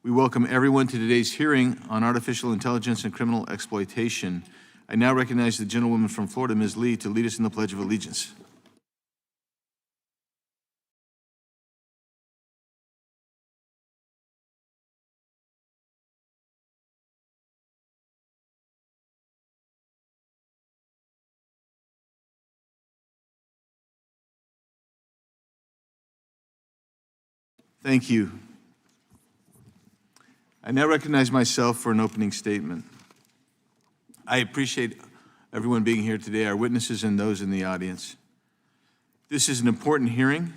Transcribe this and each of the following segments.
We welcome everyone to today's hearing on artificial intelligence and criminal exploitation. I now recognize the gentlewoman from Florida, Ms. Lee, to lead us in the Pledge of Allegiance. Thank you. I now recognize myself for an opening statement. I appreciate everyone being here today, our witnesses and those in the audience. This is an important hearing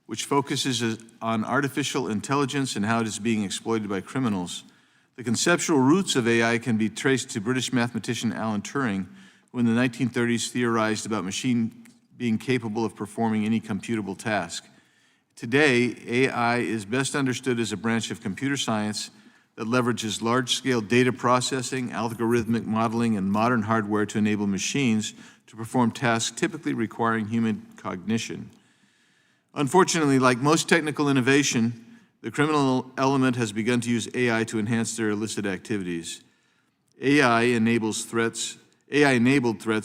which focuses on artificial intelligence and how it is being exploited by criminals. The conceptual roots of AI can be traced to British mathematician Alan Turing, who in the 1930s theorized about machine being capable of performing any computable task. Today, AI is best understood as a branch of computer science that leverages large-scale data processing, algorithmic modeling, and modern hardware to enable machines to perform tasks typically requiring human cognition. Unfortunately, like most technical innovation, the criminal element has begun to use AI to enhance their illicit activities. AI-enabled threats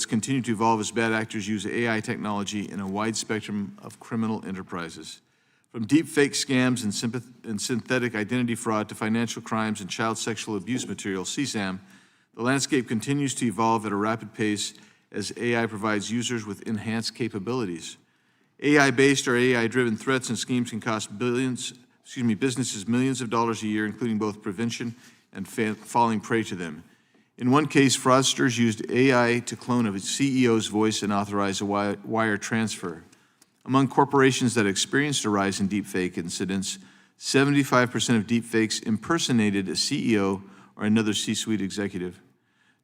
continue to evolve as bad actors use AI technology in a wide spectrum of criminal enterprises. From deepfake scams and synthetic identity fraud to financial crimes and child sexual abuse material, CSAM, the landscape continues to evolve at a rapid pace as AI provides users with enhanced capabilities. AI-based or AI-driven threats and schemes can cost businesses millions of dollars a year, including both prevention and falling prey to them. In one case, fraudsters used AI to clone a CEO's voice and authorize a wire transfer. Among corporations that experienced a rise in deepfake incidents, 75% of deepfakes impersonated a CEO or another C-suite executive.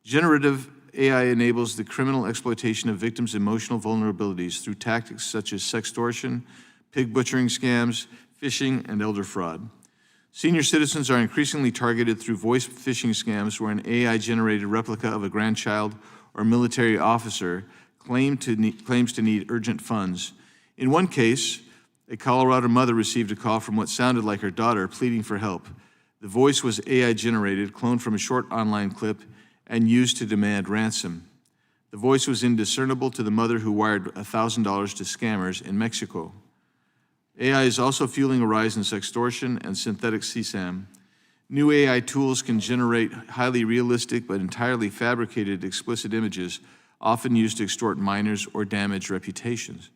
Generative AI enables the criminal exploitation of victims' emotional vulnerabilities through tactics such as sextortion, pig butchering scams, phishing, and elder fraud. Senior citizens are increasingly targeted through voice phishing scams where an AI-generated replica of a grandchild or military officer claims to need urgent funds. In one case, a Colorado mother received a call from what sounded like her daughter pleading for help. The voice was AI-generated, cloned from a short online clip, and used to demand ransom. The voice was indiscernible to the mother who wired $1,000 to scammers in Mexico. AI is also fueling a rise in sextortion and synthetic CSAM. New AI tools can generate highly realistic but entirely fabricated explicit images, often used to extort minors or damage reputations.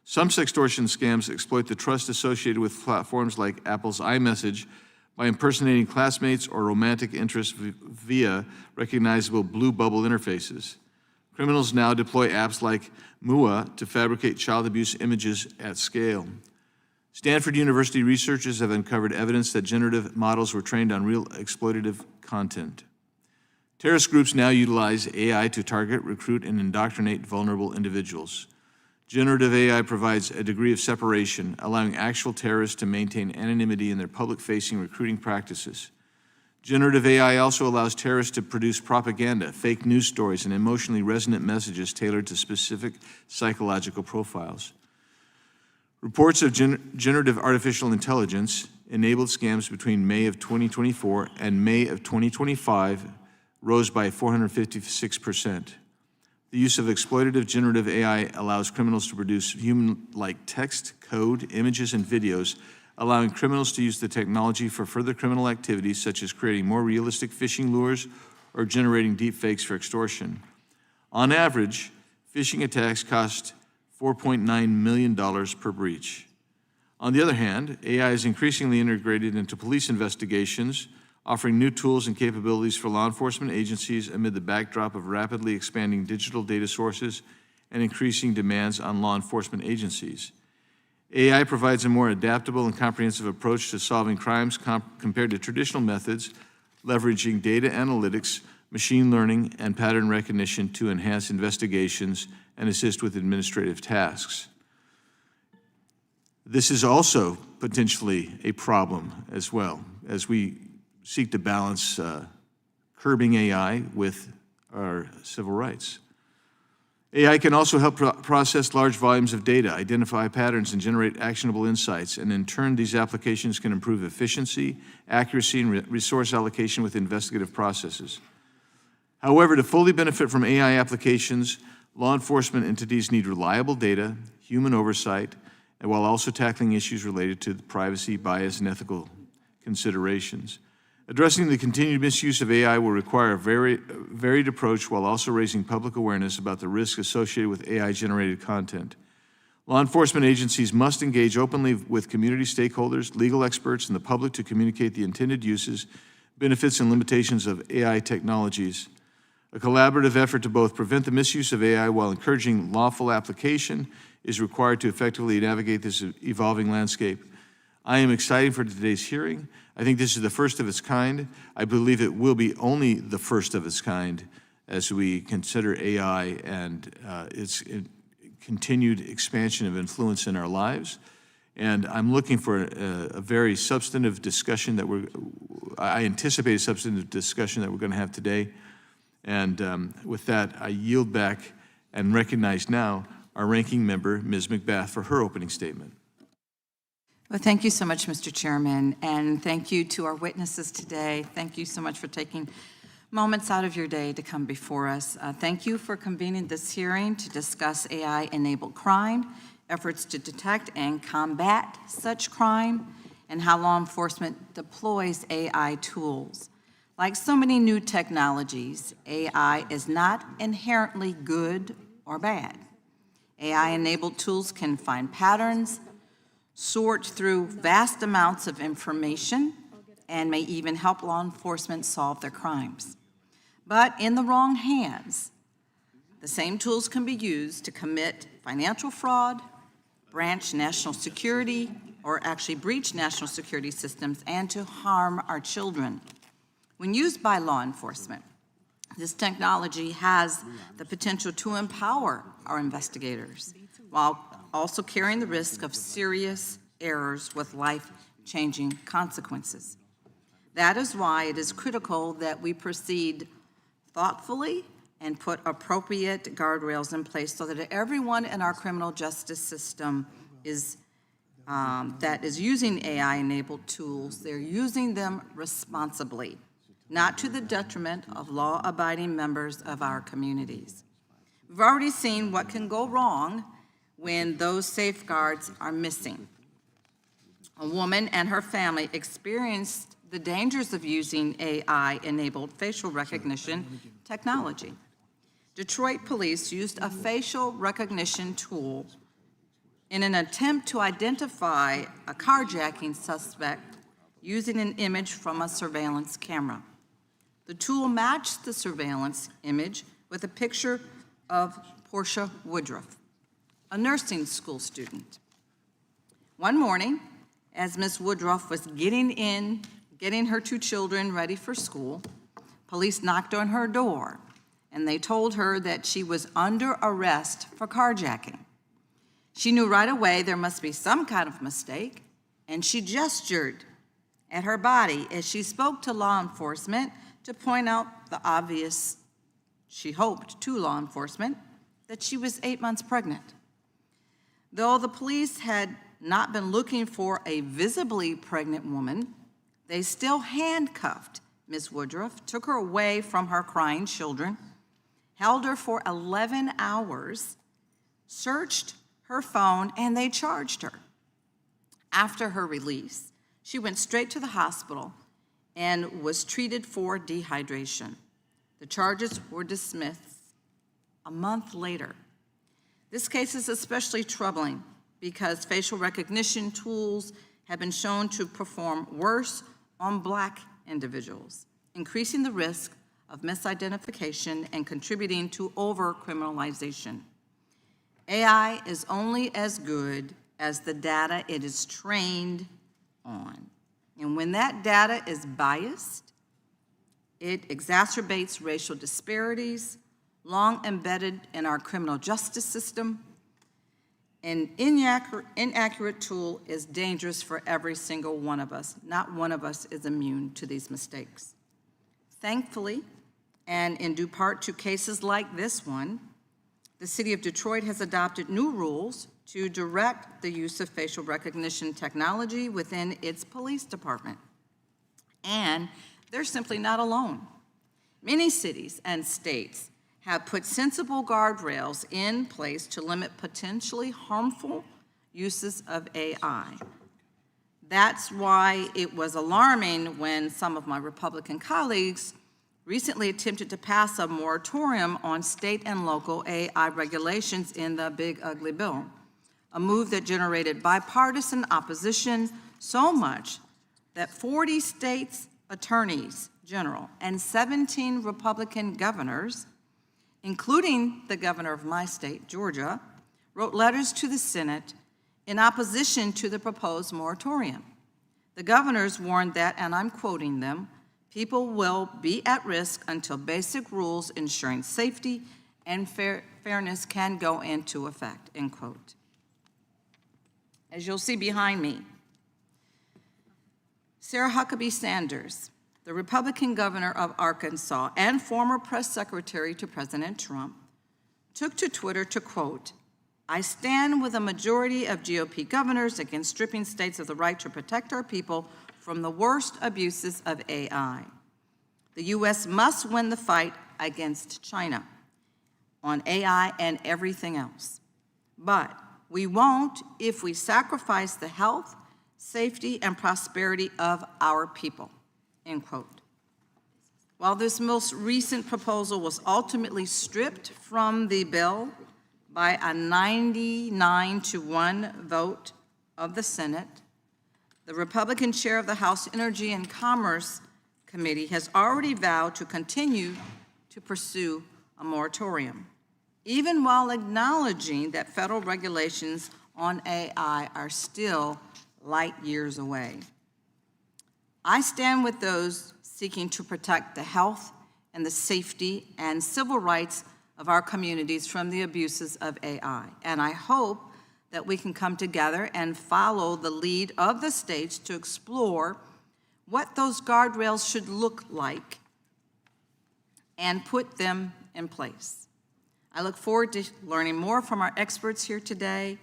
Some sextortion scams exploit the trust associated with platforms like Apple's iMessage by impersonating classmates or romantic interests via recognizable blue bubble interfaces. Criminals now deploy apps like MUA to fabricate child abuse images at scale. Stanford University researchers have uncovered evidence that generative models were trained on real exploitative content. Terrorist groups now utilize AI to target, recruit, and indoctrinate vulnerable individuals. Generative AI provides a degree of separation, allowing actual terrorists to maintain anonymity in their public-facing recruiting practices. Generative AI also allows terrorists to produce propaganda, fake news stories, and emotionally resonant messages tailored to specific psychological profiles. Reports of generative artificial intelligence enabled scams between May of 2024 and May of 2025 rose by 456%. The use of exploitative generative AI allows criminals to produce human-like text, code, images, and videos, allowing criminals to use the technology for further criminal activities such as creating more realistic phishing lures or generating deepfakes for extortion. On average, phishing attacks cost $4.9 million per breach. On the other hand, AI is increasingly integrated into police investigations, offering new tools and capabilities for law enforcement agencies amid the backdrop of rapidly expanding digital data sources and increasing demands on law enforcement agencies. AI provides a more adaptable and comprehensive approach to solving crimes compared to traditional methods, leveraging data analytics, machine learning, and pattern recognition to enhance investigations and assist with administrative tasks. This is also potentially a problem as well, as we seek to balance curbing AI with our civil rights. AI can also help process large volumes of data, identify patterns, and generate actionable insights, and in turn, these applications can improve efficiency, accuracy, and resource allocation with investigative processes. However, to fully benefit from AI applications, law enforcement entities need reliable data, human oversight, and while also tackling issues related to privacy, bias, and ethical considerations. Addressing the continued misuse of AI will require a varied approach while also raising public awareness about the risks associated with AI-generated content. Law enforcement agencies must engage openly with community stakeholders, legal experts, and the public to communicate the intended uses, benefits, and limitations of AI technologies. A collaborative effort to both prevent the misuse of AI while encouraging lawful application is required to effectively navigate this evolving landscape. I am excited for today's hearing. I think this is the first of its kind. I believe it will be only the first of its kind as we consider AI and its continued expansion of influence in our lives. And I'm looking for a very substantive discussion I anticipate a substantive discussion that we're going to have today. And with that, I yield back and recognize now our ranking member, Ms. McBath, for her opening statement. Well, thank you so much, Mr. Chairman, and thank you to our witnesses today. Thank you so much for taking moments out of your day to come before us. Thank you for convening this hearing to discuss AI-enabled crime, efforts to detect and combat such crime, and how law enforcement deploys AI tools. Like so many new technologies, AI is not inherently good or bad. AI-enabled tools can find patterns, sort through vast amounts of information, and may even help law enforcement solve their crimes. But in the wrong hands, the same tools can be used to commit financial fraud, breach national security systems, and to harm our children. When used by law enforcement, this technology has the potential to empower our investigators while also carrying the risk of serious errors with life-changing consequences. That is why it is critical that we proceed thoughtfully and put appropriate guardrails in place so that everyone in our criminal justice system that is using AI-enabled tools, they're using them responsibly, not to the detriment of law-abiding members of our communities. We've already seen what can go wrong when those safeguards are missing. A woman and her family experienced the dangers of using AI-enabled facial recognition technology. Detroit police used a facial recognition tool in an attempt to identify a carjacking suspect using an image from a surveillance camera. The tool matched the surveillance image with a picture of Portia Woodruff, a nursing school student. One morning, as Miss Woodruff was getting her two children ready for school, police knocked on her door, and they told her that she was under arrest for carjacking. She knew right away there must be some kind of mistake, and she gestured at her body as she spoke to law enforcement to point out the obvious, she hoped, to law enforcement, that she was 8 months pregnant. Though the police had not been looking for a visibly pregnant woman, they still handcuffed Ms. Woodruff, took her away from her crying children, held her for 11 hours, searched her phone, and they charged her. After her release, she went straight to the hospital and was treated for dehydration. The charges were dismissed a month later. This case is especially troubling because facial recognition tools have been shown to perform worse on Black individuals, increasing the risk of misidentification and contributing to over-criminalization. AI is only as good as the data it is trained on. And when that data is biased, it exacerbates racial disparities, long embedded in our criminal justice system. An inaccurate tool is dangerous for every single one of us. Not one of us is immune to these mistakes. Thankfully, and in due part to cases like this one, The City of Detroit has adopted new rules to direct the use of facial recognition technology within its police department. And they're simply not alone. Many cities and states have put sensible guardrails in place to limit potentially harmful uses of AI. That's why it was alarming when some of my Republican colleagues recently attempted to pass a moratorium on state and local AI regulations in the Big Ugly Bill, a move that generated bipartisan opposition so much that 40 states' attorneys general and 17 Republican governors, including the governor of my state, Georgia, wrote letters to the Senate in opposition to the proposed moratorium. The governors warned that, and I'm quoting them, people will be at risk until basic rules ensuring safety and fairness can go into effect, end quote. As you'll see behind me, Sarah Huckabee Sanders, the Republican governor of Arkansas and former press secretary to President Trump, took to Twitter to quote, "I stand with a majority of GOP governors against stripping states of the right to protect our people from the worst abuses of AI. The U.S. must win the fight against China on AI and everything else. But we won't if we sacrifice the health, safety, and prosperity of our people," end quote. While this most recent proposal was ultimately stripped from the bill by a 99-1 vote of the Senate, the Republican chair of the House Energy and Commerce Committee has already vowed to continue to pursue a moratorium, even while acknowledging that federal regulations on AI are still light years away. I stand with those seeking to protect the health and the safety and civil rights of our communities from the abuses of AI, and I hope that we can come together and follow the lead of the states to explore what those guardrails should look like and put them in place. I look forward to learning more from our experts here today.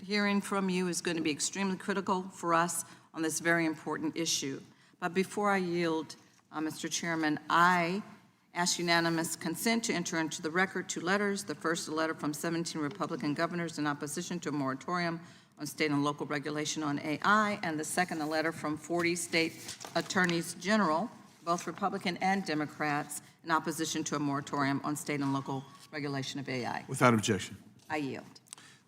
Hearing from you is going to be extremely critical for us on this very important issue. But before I yield, Mr. Chairman, I ask unanimous consent to enter into the record two letters. The first, a letter from 17 Republican governors in opposition to a moratorium on state and local regulation on AI, and the second, a letter from 40 state attorneys general, both Republican and Democrats, in opposition to a moratorium on state and local regulation of AI. Without objection. I yield.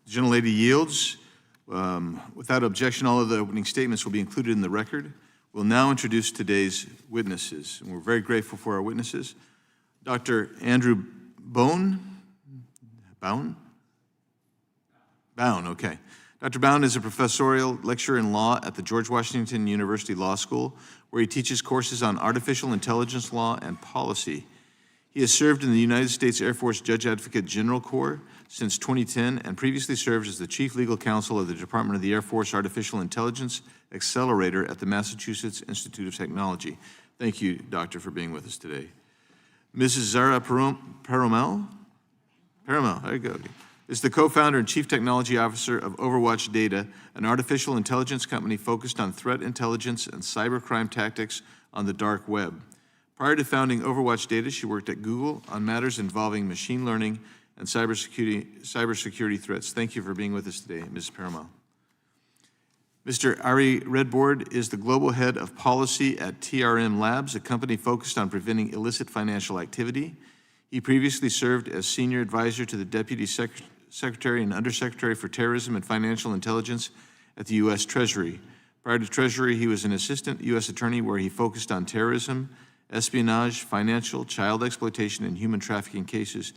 The gentlelady yields. Without objection, all of the opening statements will be included in the record. We'll now introduce today's witnesses, and we're very grateful for our witnesses. Dr. Andrew Bown, okay. Dr. Bown is a professorial lecturer in law at the George Washington University Law School, where he teaches courses on artificial intelligence law and policy. He has served in the United States Air Force Judge Advocate General Corps since 2010 and previously served as the Chief Legal Counsel of the Department of the Air Force Artificial Intelligence Accelerator at the Massachusetts Institute of Technology. Thank you, Doctor, for being with us today. Mrs. Zara Paramount, there you go, is the co-founder and chief technology officer of Overwatch Data, an artificial intelligence company focused on threat intelligence and cybercrime tactics on the dark web. Prior to founding Overwatch Data, she worked at Google on matters involving machine learning and cybersecurity threats. Thank you for being with us today, Ms. Paramount. Mr. Ari Redboard is the global head of policy at TRM Labs, a company focused on preventing illicit financial activity. He previously served as senior advisor to the Deputy Secretary and Undersecretary for Terrorism and Financial Intelligence at the U.S. Treasury. Prior to Treasury, he was an assistant U.S. attorney where he focused on terrorism, espionage, financial, child exploitation, and human trafficking cases.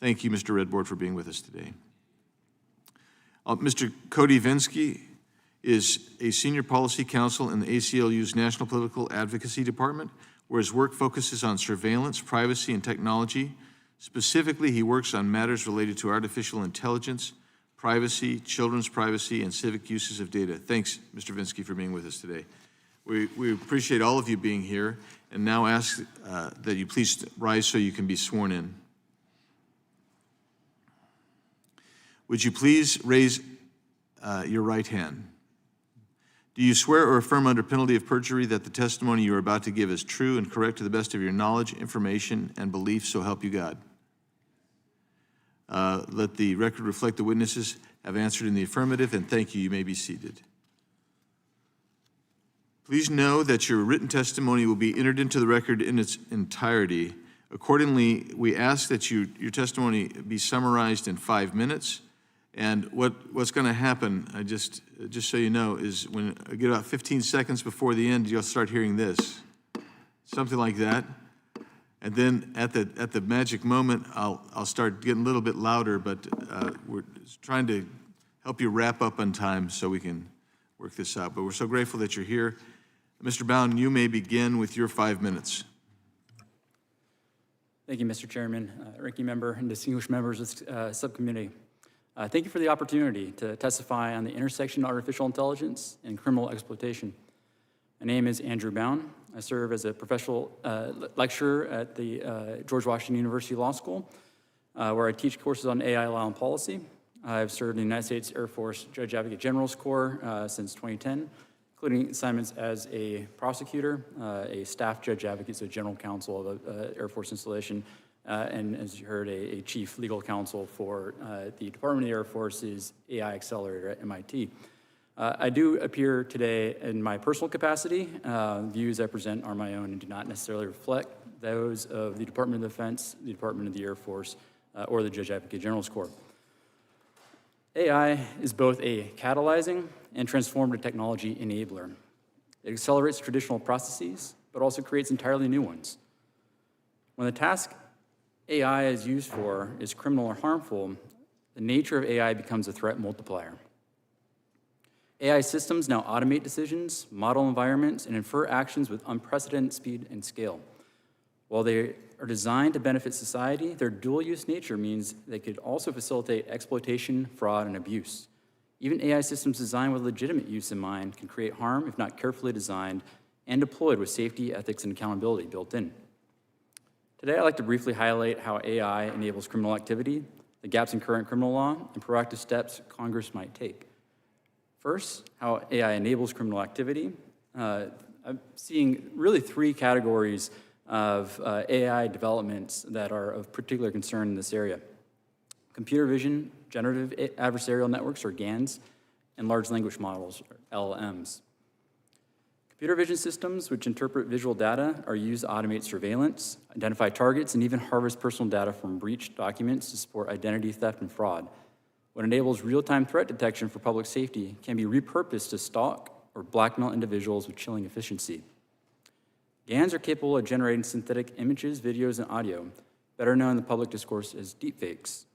Thank you, Mr. Redboard, for being with us today. Mr. Cody Vinsky is a senior policy counsel in the ACLU's National Political Advocacy Department, where his work focuses on surveillance, privacy, and technology. Specifically, he works on matters related to artificial intelligence, privacy, children's privacy, and civic uses of data. Thanks, Mr. Vinsky, for being with us today. We appreciate all of you being here, and now ask that you please rise so you can be sworn in. Would you please raise your right hand? Do you swear or affirm under penalty of perjury that the testimony you are about to give is true and correct to the best of your knowledge, information, and belief, so help you God? Let the record reflect the witnesses have answered in the affirmative, and thank you. You may be seated. Please know that your written testimony will be entered into the record in its entirety. Accordingly, we ask that your testimony be summarized in 5 minutes. And what's going to happen, just so you know, is when I get about 15 seconds before the end, you'll start hearing this, something like that. And then at the magic moment, I'll start getting a little bit louder, but we're trying to help you wrap up on time so we can work this out. But we're so grateful that you're here. Mr. Bowne, you may begin with your 5 minutes. Thank you, Mr. Chairman, ranking member, and distinguished members of the subcommittee. Thank you for the opportunity to testify on the intersection of artificial intelligence and criminal exploitation. My name is Andrew Bowne. I serve as a professional lecturer at the George Washington University Law School, where I teach courses on AI law and policy. I've served in the United States Air Force Judge Advocate General's Corps since 2010, including assignments as a prosecutor, a staff judge advocate, so general counsel of the Air Force installation, and as you heard, a chief legal counsel for the Department of the Air Force's AI Accelerator at MIT. I do appear today in my personal capacity. Views I present are my own and do not necessarily reflect those of the Department of Defense, the Department of the Air Force, or the Judge Advocate General's Corps. AI is both a catalyzing and transformative technology enabler. It accelerates traditional processes, but also creates entirely new ones. When the task AI is used for is criminal or harmful, the nature of AI becomes a threat multiplier. AI systems now automate decisions, model environments, and infer actions with unprecedented speed and scale. While they are designed to benefit society, their dual-use nature means they could also facilitate exploitation, fraud, and abuse. Even AI systems designed with legitimate use in mind can create harm if not carefully designed and deployed with safety, ethics, and accountability built in. Today, I'd like to briefly highlight how AI enables criminal activity, the gaps in current criminal law, and proactive steps Congress might take. First, how AI enables criminal activity. I'm seeing really 3 categories of AI developments that are of particular concern in this area: computer vision, generative adversarial networks, or GANs, and large language models, or LLMs. Computer vision systems, which interpret visual data, are used to automate surveillance, identify targets, and even harvest personal data from breached documents to support identity theft and fraud. What enables real-time threat detection for public safety can be repurposed to stalk or blackmail individuals with chilling efficiency. GANs are capable of generating synthetic images, videos, and audio, better known in the public discourse as deepfakes.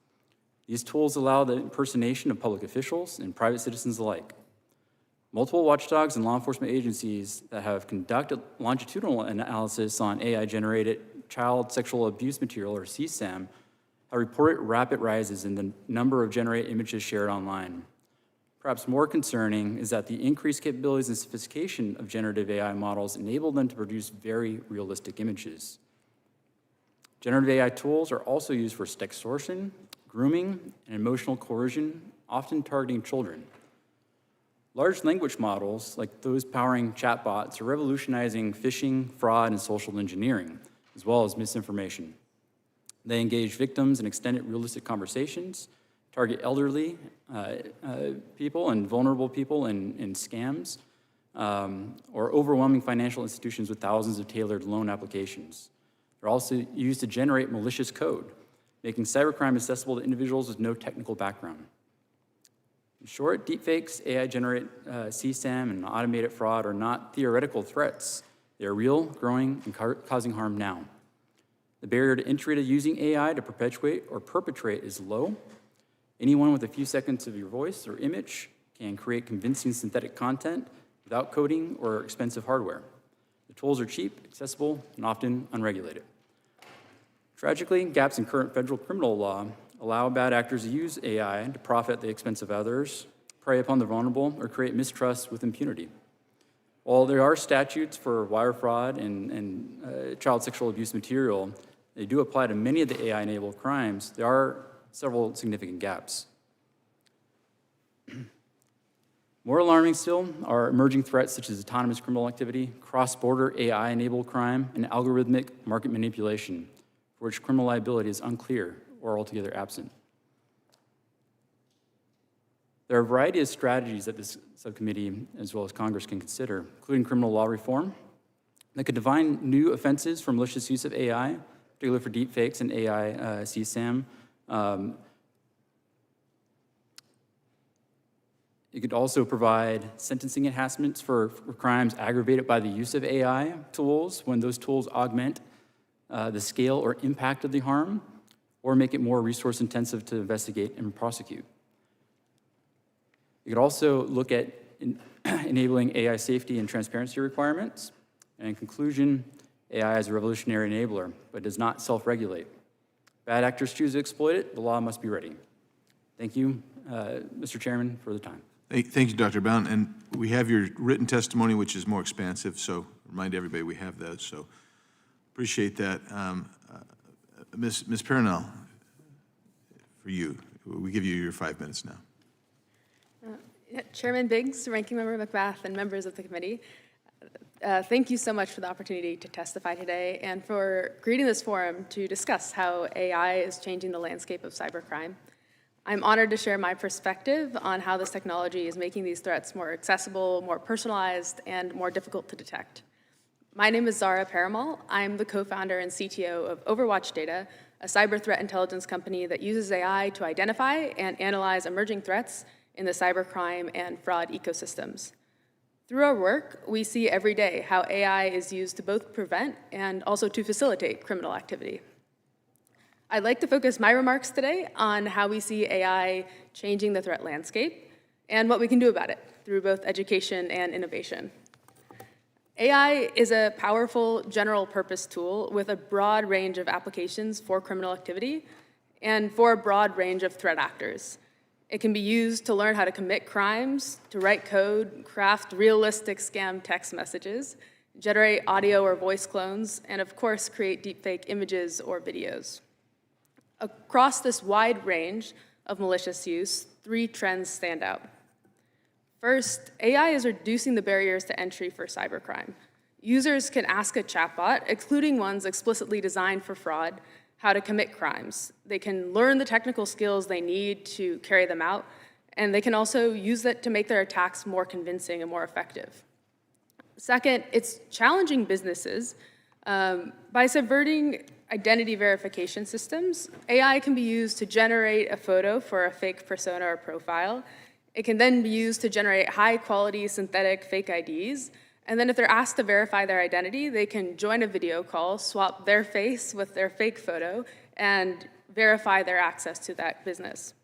These tools allow the impersonation of public officials and private citizens alike. Multiple watchdogs and law enforcement agencies that have conducted longitudinal analysis on AI-generated child sexual abuse material, or CSAM, have reported rapid rises in the number of generated images shared online. Perhaps more concerning is that the increased capabilities and sophistication of generative AI models enable them to produce very realistic images. Generative AI tools are also used for extortion, grooming, and emotional coercion, often targeting children. Large language models, like those powering chatbots, are revolutionizing phishing, fraud, and social engineering, as well as misinformation. They engage victims in extended realistic conversations, target elderly people and vulnerable people in scams, or overwhelming financial institutions with thousands of tailored loan applications. They're also used to generate malicious code, making cybercrime accessible to individuals with no technical background. In short, deepfakes, AI-generated CSAM, and automated fraud are not theoretical threats. They are real, growing, and causing harm now. The barrier to entry to using AI to perpetuate or perpetrate is low. Anyone with a few seconds of your voice or image can create convincing synthetic content without coding or expensive hardware. The tools are cheap, accessible, and often unregulated. Tragically, gaps in current federal criminal law allow bad actors to use AI to profit at the expense of others, prey upon the vulnerable, or create mistrust with impunity. While there are statutes for wire fraud and child sexual abuse material, they do apply to many of the AI-enabled crimes. There are several significant gaps. More alarming still are emerging threats such as autonomous criminal activity, cross-border AI-enabled crime, and algorithmic market manipulation, for which criminal liability is unclear or altogether absent. There are a variety of strategies that this subcommittee, as well as Congress, can consider, including criminal law reform, that could define new offenses for malicious use of AI, particularly for deepfakes and AI CSAM. It could also provide sentencing enhancements for crimes aggravated by the use of AI tools when those tools augment the scale or impact of the harm, or make it more resource intensive to investigate and prosecute. You could also look at enabling AI safety and transparency requirements. And in conclusion, AI is a revolutionary enabler, but does not self-regulate. Bad actors choose to exploit it, the law must be ready. Thank you, Mr. Chairman, for the time. Thank you, Dr. Bound. And we have your written testimony, which is more expansive, so remind everybody we have that, so appreciate that. Ms. Parnell, for you, we give you your 5 minutes now. Chairman Biggs, Ranking Member McBath, and members of the committee, thank you so much for the opportunity to testify today and for creating this forum to discuss how AI is changing the landscape of cybercrime. I'm honored to share my perspective on how this technology is making these threats more accessible, more personalized, and more difficult to detect. My name is Zara Paramal. I'm the co-founder and CTO of Overwatch Data, a cyber threat intelligence company that uses AI to identify and analyze emerging threats in the cybercrime and fraud ecosystems. Through our work, we see every day how AI is used to both prevent and also to facilitate criminal activity. I'd like to focus my remarks today on how we see AI changing the threat landscape and what we can do about it through both education and innovation. AI is a powerful general-purpose tool with a broad range of applications for criminal activity and for a broad range of threat actors. It can be used to learn how to commit crimes, to write code, craft realistic scam text messages, generate audio or voice clones, and of course, create deepfake images or videos. Across this wide range of malicious use, 3 trends stand out. First, AI is reducing the barriers to entry for cybercrime. Users can ask a chatbot, including ones explicitly designed for fraud, how to commit crimes. They can learn the technical skills they need to carry them out, and they can also use that to make their attacks more convincing and more effective. Second, it's challenging businesses. By subverting identity verification systems, AI can be used to generate a photo for a fake persona or profile. It can then be used to generate high-quality synthetic fake IDs. And then if they're asked to verify their identity, they can join a video call, swap their face with their fake photo, and verify their access to that business.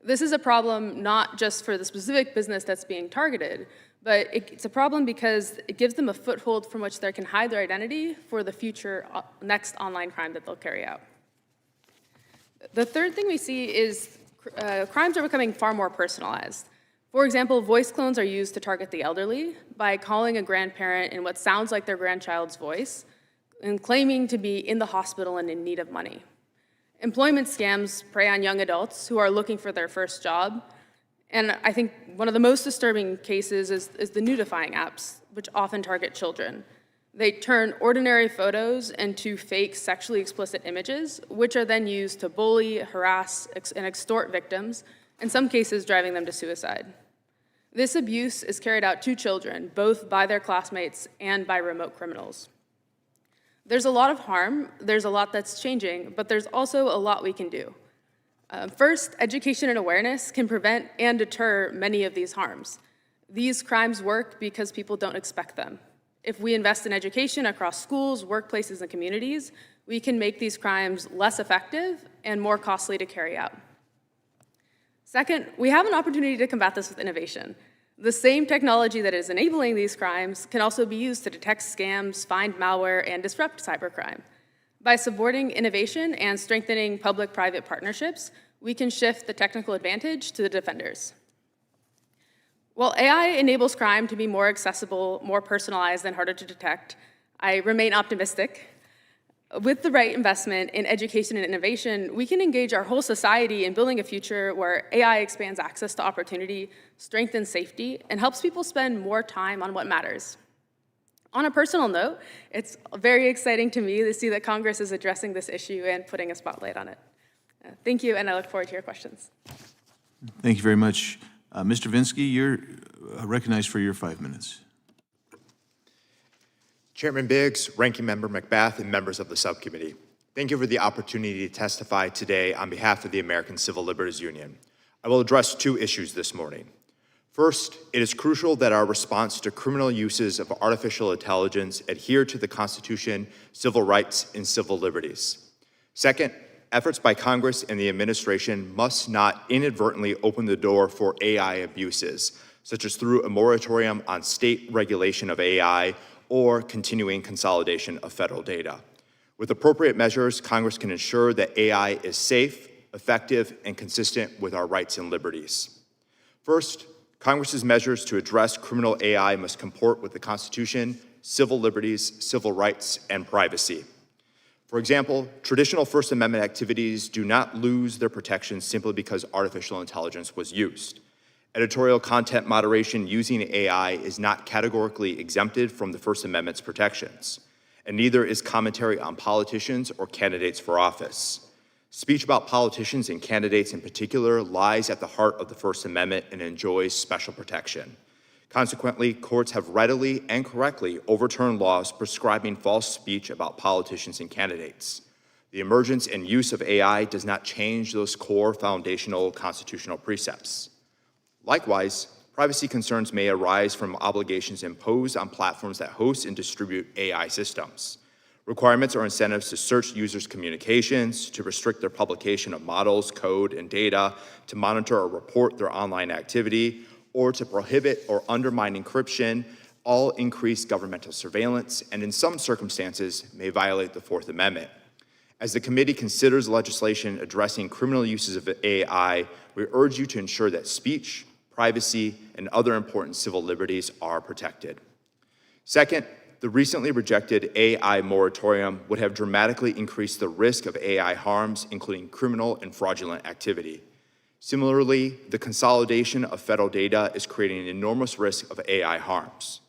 This is a problem not just for the specific business that's being targeted, but it's a problem because it gives them a foothold from which they can hide their identity for the future next online crime that they'll carry out. The third thing we see is crimes are becoming far more personalized. For example, voice clones are used to target the elderly by calling a grandparent in what sounds like their grandchild's voice and claiming to be in the hospital and in need of money. Employment scams prey on young adults who are looking for their first job. And I think one of the most disturbing cases is the nudifying apps, which often target children. They turn ordinary photos into fake sexually explicit images, which are then used to bully, harass, and extort victims, in some cases driving them to suicide. This abuse is carried out to children, both by their classmates and by remote criminals. There's a lot of harm, there's a lot that's changing, but there's also a lot we can do. First, education and awareness can prevent and deter many of these harms. These crimes work because people don't expect them. If we invest in education across schools, workplaces, and communities, we can make these crimes less effective and more costly to carry out. Second, we have an opportunity to combat this with innovation. The same technology that is enabling these crimes can also be used to detect scams, find malware, and disrupt cybercrime. By supporting innovation and strengthening public-private partnerships, we can shift the technical advantage to the defenders. While AI enables crime to be more accessible, more personalized, and harder to detect, I remain optimistic. With the right investment in education and innovation, we can engage our whole society in building a future where AI expands access to opportunity, strengthens safety, and helps people spend more time on what matters. On a personal note, it's very exciting to me to see that Congress is addressing this issue and putting a spotlight on it. Thank you, and I look forward to your questions. Thank you very much. Mr. Vinsky, you're recognized for your 5 minutes. Chairman Biggs, Ranking Member McBath, and members of the subcommittee, thank you for the opportunity to testify today on behalf of the American Civil Liberties Union. I will address 2 issues this morning. First, it is crucial that our response to criminal uses of artificial intelligence adhere to the Constitution, civil rights, and civil liberties. Second, efforts by Congress and the administration must not inadvertently open the door for AI abuses, such as through a moratorium on state regulation of AI or continuing consolidation of federal data. With appropriate measures, Congress can ensure that AI is safe, effective, and consistent with our rights and liberties. First, Congress's measures to address criminal AI must comport with the Constitution, civil liberties, civil rights, and privacy. For example, traditional First Amendment activities do not lose their protections simply because artificial intelligence was used. Editorial content moderation using AI is not categorically exempted from the First Amendment's protections, and neither is commentary on politicians or candidates for office. Speech about politicians and candidates in particular lies at the heart of the First Amendment and enjoys special protection. Consequently, courts have readily and correctly overturned laws prescribing false speech about politicians and candidates. The emergence and use of AI does not change those core foundational constitutional precepts. Likewise, privacy concerns may arise from obligations imposed on platforms that host and distribute AI systems. Requirements or incentives to search users' communications, to restrict their publication of models, code, and data, to monitor or report their online activity, or to prohibit or undermine encryption, all increase governmental surveillance and in some circumstances may violate the Fourth Amendment. As the committee considers legislation addressing criminal uses of AI, we urge you to ensure that speech, privacy, and other important civil liberties are protected. Second, the recently rejected AI moratorium would have dramatically increased the risk of AI harms, including criminal and fraudulent activity. Similarly, the consolidation of federal data is creating an enormous risk of AI harms.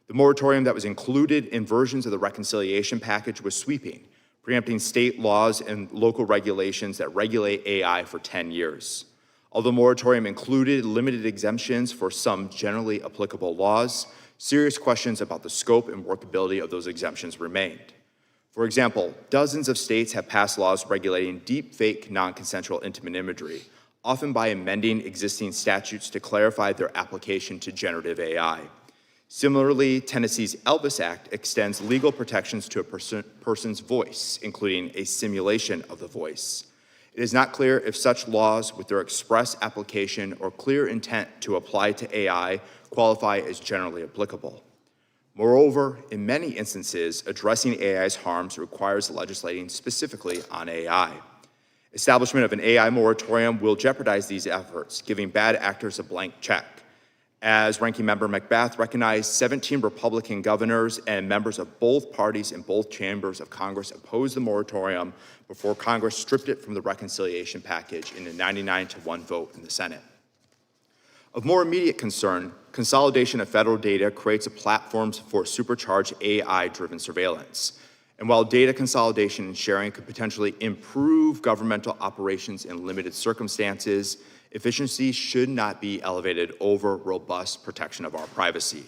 The moratorium that was included in versions of the reconciliation package was sweeping, preempting state laws and local regulations that regulate AI for 10 years. Although moratorium included limited exemptions for some generally applicable laws, serious questions about the scope and workability of those exemptions remained. For example, dozens of states have passed laws regulating deep-fake non-consensual intimate imagery, often by amending existing statutes to clarify their application to generative AI. Similarly, Tennessee's Elvis Act extends legal protections to a person's voice, including a simulation of the voice. It is not clear if such laws, with their express application or clear intent to apply to AI, qualify as generally applicable. Moreover, in many instances, addressing AI's harms requires legislating specifically on AI. Establishment of an AI moratorium will jeopardize these efforts, giving bad actors a blank check. As Ranking Member McBath recognized, 17 Republican governors and members of both parties in both chambers of Congress opposed the moratorium before Congress stripped it from the reconciliation package in a 99-1 vote in the Senate. Of more immediate concern, consolidation of federal data creates a platform for supercharged AI-driven surveillance. And while data consolidation and sharing could potentially improve governmental operations in limited circumstances, efficiency should not be elevated over robust protection of our privacy.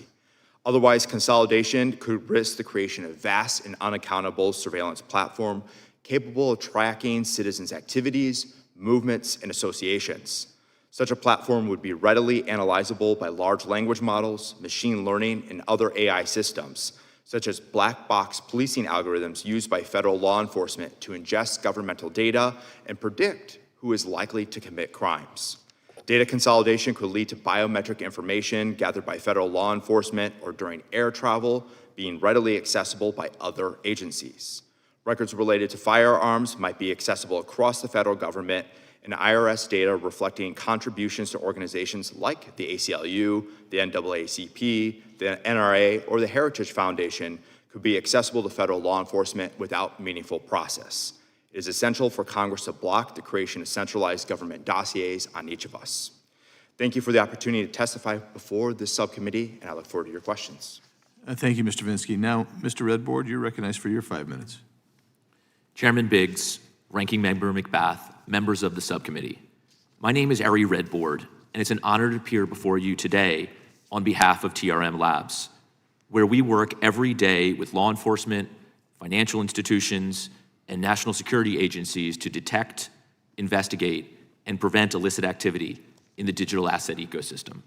Otherwise, consolidation could risk the creation of vast and unaccountable surveillance platform capable of tracking citizens' activities, movements, and associations. Such a platform would be readily analyzable by large language models, machine learning, and other AI systems, such as black box policing algorithms used by federal law enforcement to ingest governmental data and predict who is likely to commit crimes. Data consolidation could lead to biometric information gathered by federal law enforcement or during air travel being readily accessible by other agencies. Records related to firearms might be accessible across the federal government, and IRS data reflecting contributions to organizations like the ACLU, the NAACP, the NRA, or the Heritage Foundation could be accessible to federal law enforcement without meaningful process. It is essential for Congress to block the creation of centralized government dossiers on each of us. Thank you for the opportunity to testify before this subcommittee, and I look forward to your questions. Thank you, Mr. Vinsky. Now, Mr. Redboard, you're recognized for your 5 minutes. Chairman Biggs, Ranking Member McBath, members of the subcommittee. My name is Ari Redboard, and it's an honor to appear before you today on behalf of TRM Labs, where we work every day with law enforcement, financial institutions, and national security agencies to detect, investigate, and prevent illicit activity in the digital asset ecosystem.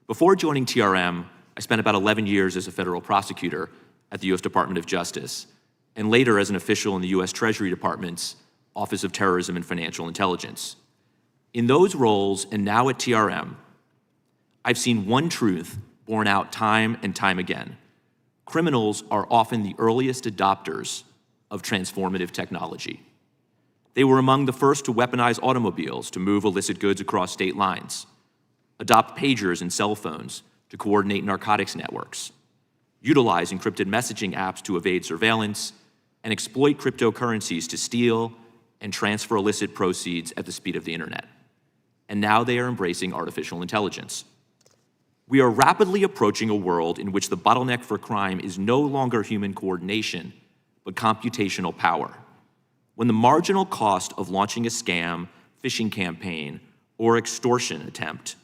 Before joining TRM, I spent about 11 years as a federal prosecutor at the U.S. Department of Justice, and later as an official in the U.S. Treasury Department's Office of Terrorism and Financial Intelligence. In those roles, and now at TRM, I've seen one truth borne out time and time again. Criminals are often the earliest adopters of transformative technology. They were among the first to weaponize automobiles to move illicit goods across state lines, adopt pagers and cell phones to coordinate narcotics networks, utilize encrypted messaging apps to evade surveillance, and exploit cryptocurrencies to steal and transfer illicit proceeds at the speed of the internet. And now they are embracing artificial intelligence. We are rapidly approaching a world in which the bottleneck for crime is no longer human coordination, but computational power. When the marginal cost of launching a scam, phishing campaign, or extortion attempt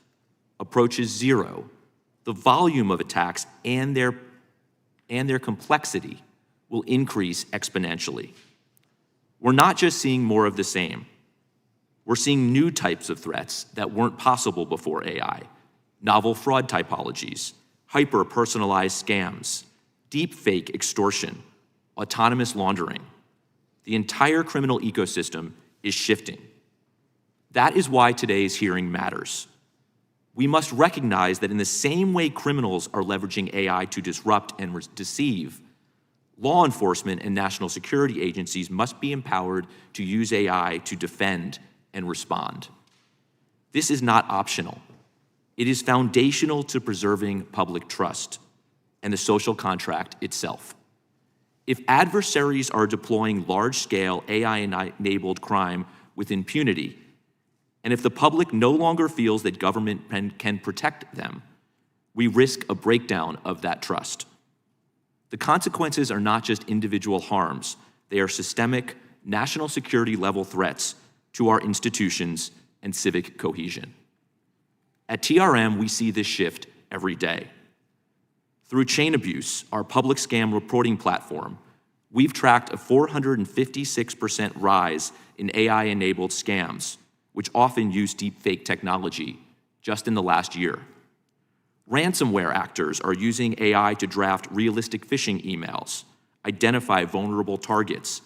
approaches zero, the volume of attacks and their complexity will increase exponentially. We're not just seeing more of the same. We're seeing new types of threats that weren't possible before AI. Novel fraud typologies, hyper-personalized scams, deepfake extortion, autonomous laundering. The entire criminal ecosystem is shifting. That is why today's hearing matters. We must recognize that in the same way criminals are leveraging AI to disrupt and deceive, law enforcement and national security agencies must be empowered to use AI to defend and respond. This is not optional. It is foundational to preserving public trust and the social contract itself. If adversaries are deploying large-scale AI-enabled crime with impunity, and if the public no longer feels that government can protect them, we risk a breakdown of that trust. The consequences are not just individual harms, they are systemic, national security level threats to our institutions and civic cohesion. At TRM, we see this shift every day. Through Chain Abuse, our public scam reporting platform, we've tracked a 456% rise in AI-enabled scams, which often use deepfake technology, just in the last year. Ransomware actors are using AI to draft realistic phishing emails, identify vulnerable targets,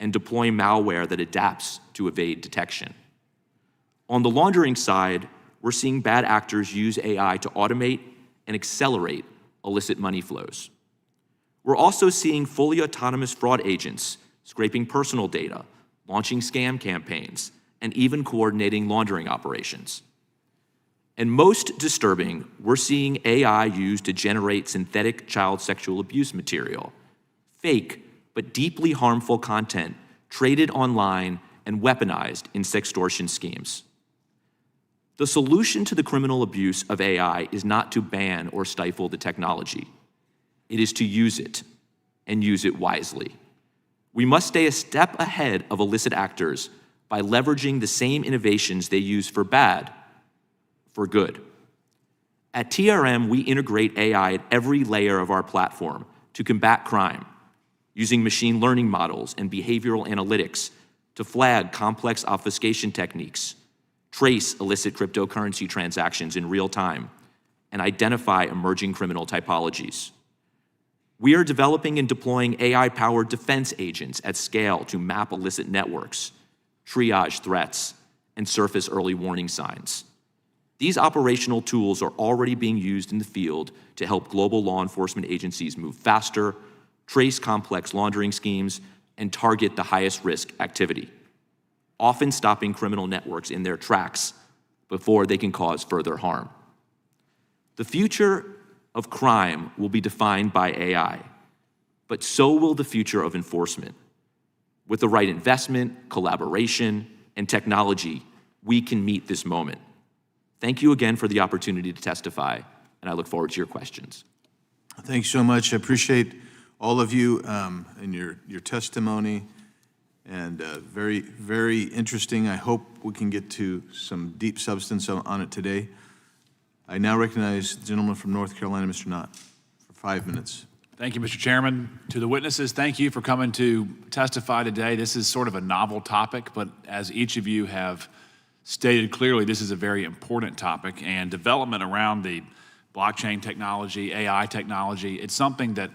and deploy malware that adapts to evade detection. On the laundering side, we're seeing bad actors use AI to automate and accelerate illicit money flows. We're also seeing fully autonomous fraud agents scraping personal data, launching scam campaigns, and even coordinating laundering operations. And most disturbing, we're seeing AI used to generate synthetic child sexual abuse material, fake but deeply harmful content traded online and weaponized in sextortion schemes. The solution to the criminal abuse of AI is not to ban or stifle the technology. It is to use it, and use it wisely. We must stay a step ahead of illicit actors by leveraging the same innovations they use for bad, for good. At TRM, we integrate AI at every layer of our platform to combat crime, using machine learning models and behavioral analytics to flag complex obfuscation techniques, trace illicit cryptocurrency transactions in real time, and identify emerging criminal typologies. We are developing and deploying AI-powered defense agents at scale to map illicit networks, triage threats, and surface early warning signs. These operational tools are already being used in the field to help global law enforcement agencies move faster, trace complex laundering schemes, and target the highest risk activity, often stopping criminal networks in their tracks before they can cause further harm. The future of crime will be defined by AI. but so will the future of enforcement. With the right investment, collaboration, and technology, we can meet this moment. Thank you again for the opportunity to testify, and I look forward to your questions. Thanks so much. I appreciate all of you and your testimony, and very, very interesting. I hope we can get to some deep substance on it today. I now recognize the gentleman from North Carolina, Mr. Knott, for 5 minutes. Thank you, Mr. Chairman. To the witnesses, thank you for coming to testify today. This is sort of a novel topic, but as each of you have stated clearly, this is a very important topic, and development around the blockchain technology, AI technology, it's something that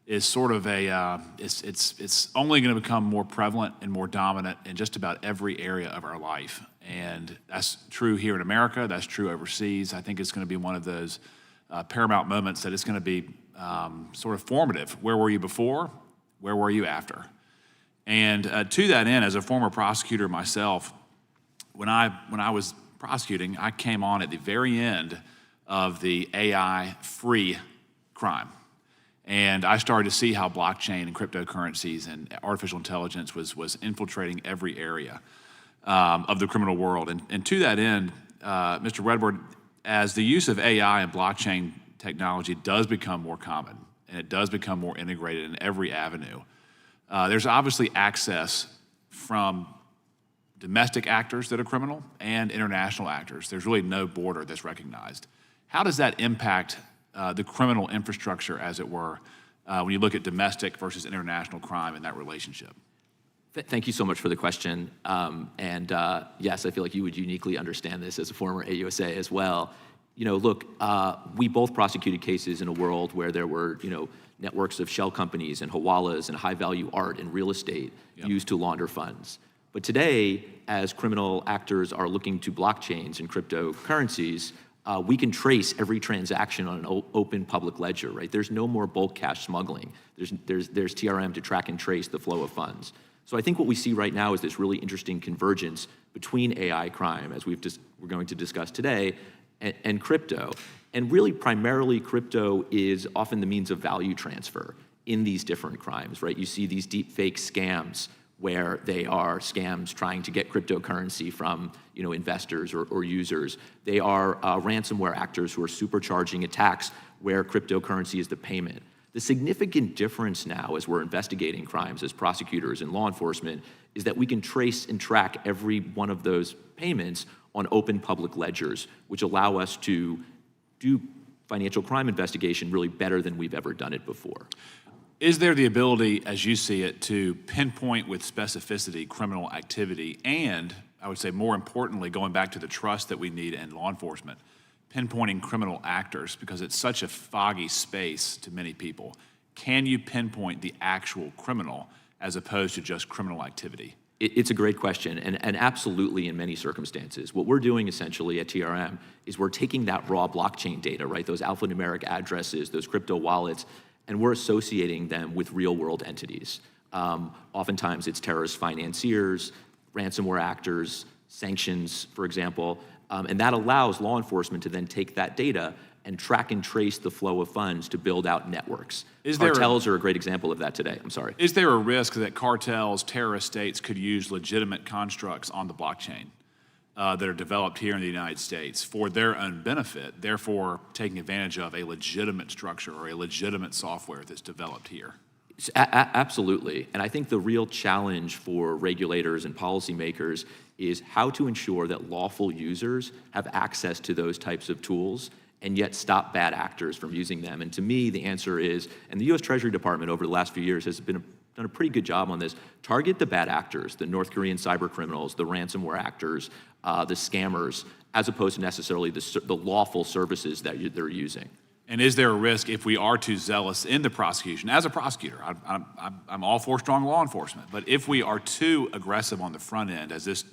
is sort of it's only going to become more prevalent and more dominant in just about every area of our life. And that's true here in America, that's true overseas. I think it's going to be one of those paramount moments that it's going to be sort of formative. Where were you before? Where were you after? And to that end, as a former prosecutor myself, when I was prosecuting, I came on at the very end of the AI-free crime. And I started to see how blockchain and cryptocurrencies and artificial intelligence was infiltrating every area of the criminal world. And to that end, Mr. Redboard, as the use of AI and blockchain technology does become more common and it does become more integrated in every avenue, there's obviously access from domestic actors that are criminal and international actors. There's really no border that's recognized. How does that impact the criminal infrastructure, as it were, when you look at domestic versus international crime in that relationship? Thank you so much for the question. Yes, I feel like you would uniquely understand this as a former AUSA as well. You know, look, we both prosecuted cases in a world where there were, networks of shell companies and hawalas and high-value art and real estate used to launder funds. But today, as criminal actors are looking to blockchains and cryptocurrencies, we can trace every transaction on an open public ledger, right? There's no more bulk cash smuggling. There's TRM to track and trace the flow of funds. So I think what we see right now is this really interesting convergence between AI crime, as we're going to discuss today, and crypto. And really, primarily, crypto is often the means of value transfer in these different crimes, right? You see these deep fake scams where they are scams trying to get cryptocurrency from investors or users. They are ransomware actors who are supercharging attacks where cryptocurrency is the payment. The significant difference now as we're investigating crimes as prosecutors and law enforcement is that we can trace and track every one of those payments on open public ledgers, which allow us to do financial crime investigation really better than we've ever done it before. Is there the ability, as you see it, to pinpoint with specificity criminal activity and, I would say more importantly, going back to the trust that we need in law enforcement, pinpointing criminal actors, because it's such a foggy space to many people? Can you pinpoint the actual criminal as opposed to just criminal activity? It's a great question, and absolutely in many circumstances. What we're doing essentially at TRM is we're taking that raw blockchain data, right, those alphanumeric addresses, those crypto wallets, and we're associating them with real-world entities. Oftentimes it's terrorist financiers, ransomware actors, sanctions, for example, and that allows law enforcement to then take that data and track and trace the flow of funds to build out networks. Cartels are a great example of that today. I'm sorry. Is there a risk that cartels, terrorist states could use legitimate constructs on the blockchain that are developed here in the United States for their own benefit, therefore taking advantage of a legitimate structure or a legitimate software that's developed here? Absolutely. And I think the real challenge for regulators and policymakers is how to ensure that lawful users have access to those types of tools and yet stop bad actors from using them. And to me, the answer is, and the U.S. Treasury Department over the last few years has done a pretty good job on this, target the bad actors, the North Korean cyber criminals, the ransomware actors, the scammers, as opposed to necessarily the lawful services that they're using. And is there a risk if we are too zealous in the prosecution? As a prosecutor, I'm all for strong law enforcement, but if we are too aggressive on the front end as this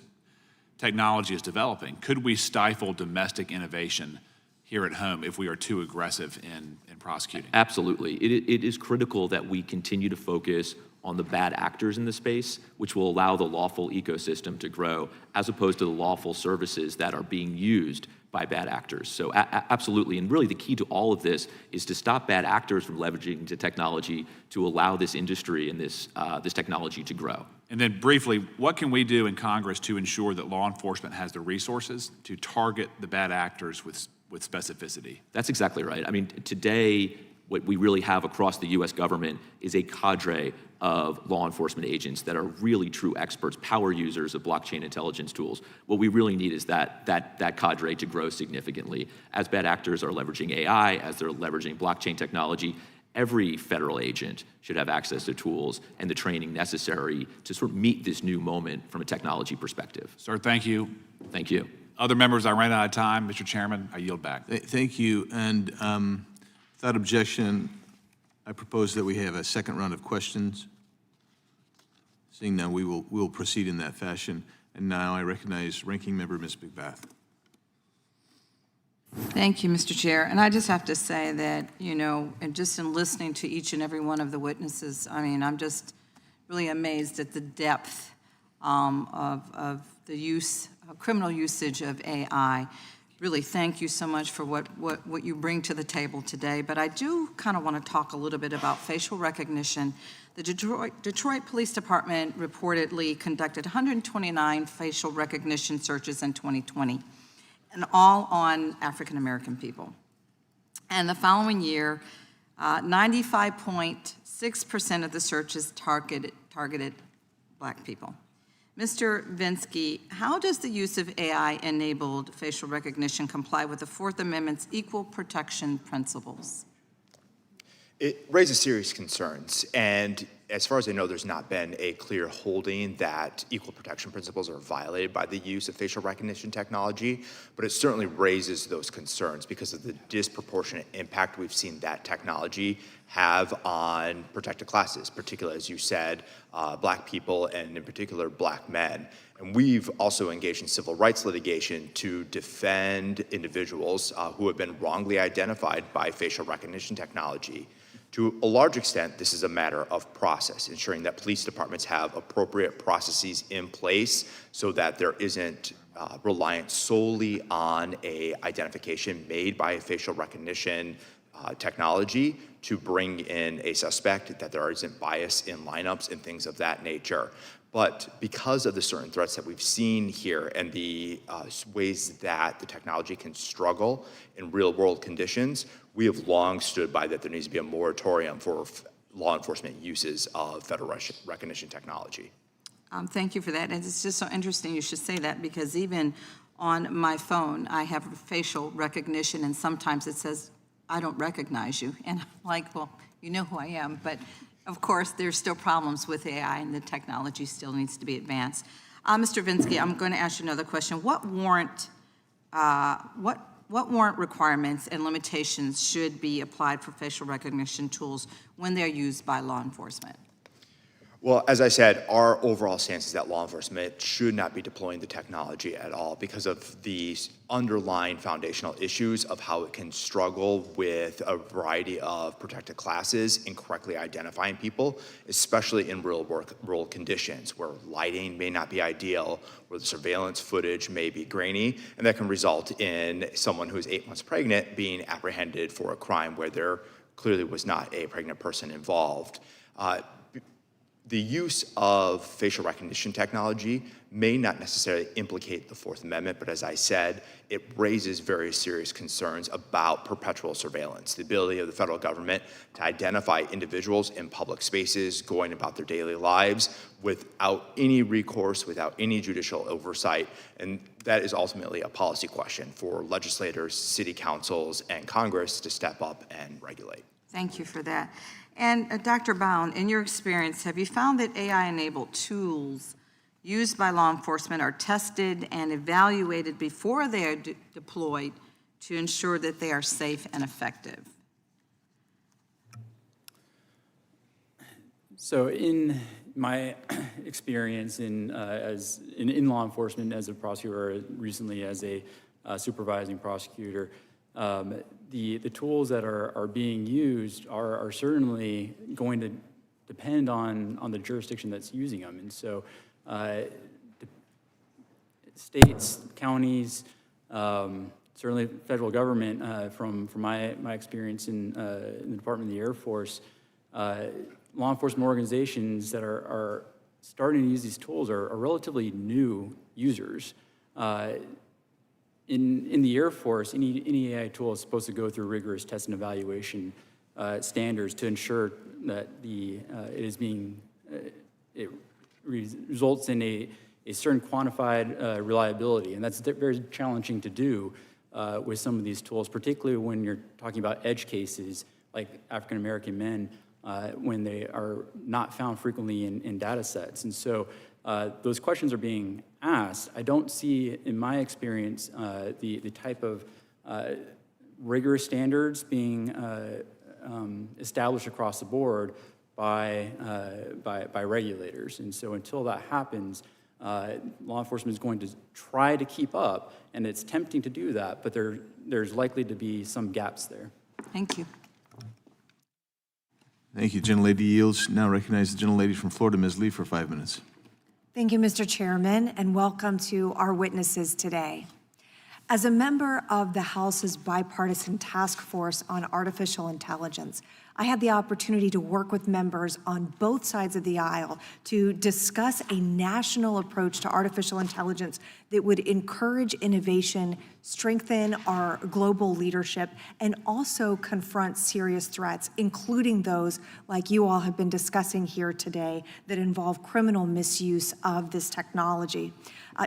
technology is developing, could we stifle domestic innovation here at home if we are too aggressive in prosecuting? Absolutely. It is critical that we continue to focus on the bad actors in the space, which will allow the lawful ecosystem to grow, as opposed to the lawful services that are being used by bad actors. So absolutely, and really the key to all of this is to stop bad actors from leveraging the technology to allow this industry and this technology to grow. And then briefly, what can we do in Congress to ensure that law enforcement has the resources to target the bad actors with specificity? That's exactly right. I mean, today, what we really have across the U.S. government is a cadre of law enforcement agents that are really true experts, power users of blockchain intelligence tools. What we really need is that cadre to grow significantly. As bad actors are leveraging AI, as they're leveraging blockchain technology, every federal agent should have access to tools and the training necessary to sort of meet this new moment from a technology perspective. Sir, thank you. Thank you. Other members, I ran out of time. Mr. Chairman, I yield back. Thank you, and without objection, I propose that we have a second round of questions. Seeing none, we will proceed in that fashion. And now I recognize Ranking Member Ms. McBath. Thank you, Mr. Chair. And I just have to say that, you know, and just in listening to each and every one of the witnesses, I mean, I'm just really amazed at the depth of the use, criminal usage of AI. Really, thank you so much for what you bring to the table today. But I do kind of want to talk a little bit about facial recognition. The Detroit Police Department reportedly conducted 129 facial recognition searches in 2020, and all on African-American people. And the following year, 95.6% of the searches targeted Black people. Mr. Vinsky, how does the use of AI-enabled facial recognition comply with the Fourth Amendment's equal protection principles? It raises serious concerns, and as far as I know, there's not been a clear holding that equal protection principles are violated by the use of facial recognition technology, but it certainly raises those concerns because of the disproportionate impact we've seen that technology have on protected classes, particularly, as you said, Black people, and in particular, Black men. And we've also engaged in civil rights litigation to defend individuals who have been wrongly identified by facial recognition technology. To a large extent, this is a matter of process, ensuring that police departments have appropriate processes in place so that there isn't reliance solely on a identification made by a facial recognition technology to bring in a suspect, that there isn't bias in lineups and things of that nature. But because of the certain threats that we've seen here and the ways that the technology can struggle in real world conditions, we have long stood by that there needs to be a moratorium for law enforcement uses of federal recognition technology. Thank you for that. And it's just so interesting you should say that, because even on my phone, I have facial recognition, and sometimes it says, I don't recognize you. And I'm like, well, you know who I am. But of course, there's still problems with AI, and the technology still needs to be advanced. Mr. Vinsky, I'm going to ask you another question. What warrant requirements and limitations should be applied for facial recognition tools when they're used by law enforcement? Well, as I said, our overall stance is that law enforcement should not be deploying the technology at all because of the underlying foundational issues of how it can struggle with a variety of protected classes in correctly identifying people, especially in real world conditions where lighting may not be ideal, where the surveillance footage may be grainy, and that can result in someone who is 8 months pregnant being apprehended for a crime where there clearly was not a pregnant person involved. The use of facial recognition technology may not necessarily implicate the Fourth Amendment, but as I said, it raises very serious concerns about perpetual surveillance, the ability of the federal government to identify individuals in public spaces going about their daily lives without any recourse, without any judicial oversight, and that is ultimately a policy question for legislators, city councils, and Congress to step up and regulate. Thank you for that. And Dr. Bound, in your experience, have you found that AI-enabled tools used by law enforcement are tested and evaluated before they are deployed to ensure that they are safe and effective? So in my experience in law enforcement as a prosecutor, recently as a supervising prosecutor, the tools that are being used are certainly going to depend on the jurisdiction that's using them. And so states, counties, certainly federal government, from my experience in the Department of the Air Force, law enforcement organizations that are starting to use these tools are relatively new users. In the Air Force, any AI tool is supposed to go through rigorous test and evaluation standards to ensure that it results in a certain quantified reliability, and that's very challenging to do with some of these tools, particularly when you're talking about edge cases like African American men, when they are not found frequently in data sets. And so those questions are being asked. I don't see, in my experience, the type of rigorous standards being established across the board by regulators. And so until that happens, law enforcement is going to try to keep up, and it's tempting to do that, but there's likely to be some gaps there. Thank you. Thank you. Gentlelady yields. Now recognize the gentlelady from Florida, Ms. Lee, for 5 minutes. Thank you, Mr. Chairman, and welcome to our witnesses today. As a member of the House's bipartisan task force on artificial intelligence, I had the opportunity to work with members on both sides of the aisle to discuss a national approach to artificial intelligence that would encourage innovation, strengthen our global leadership, and also confront serious threats, including those like you all have been discussing here today that involve criminal misuse of this technology.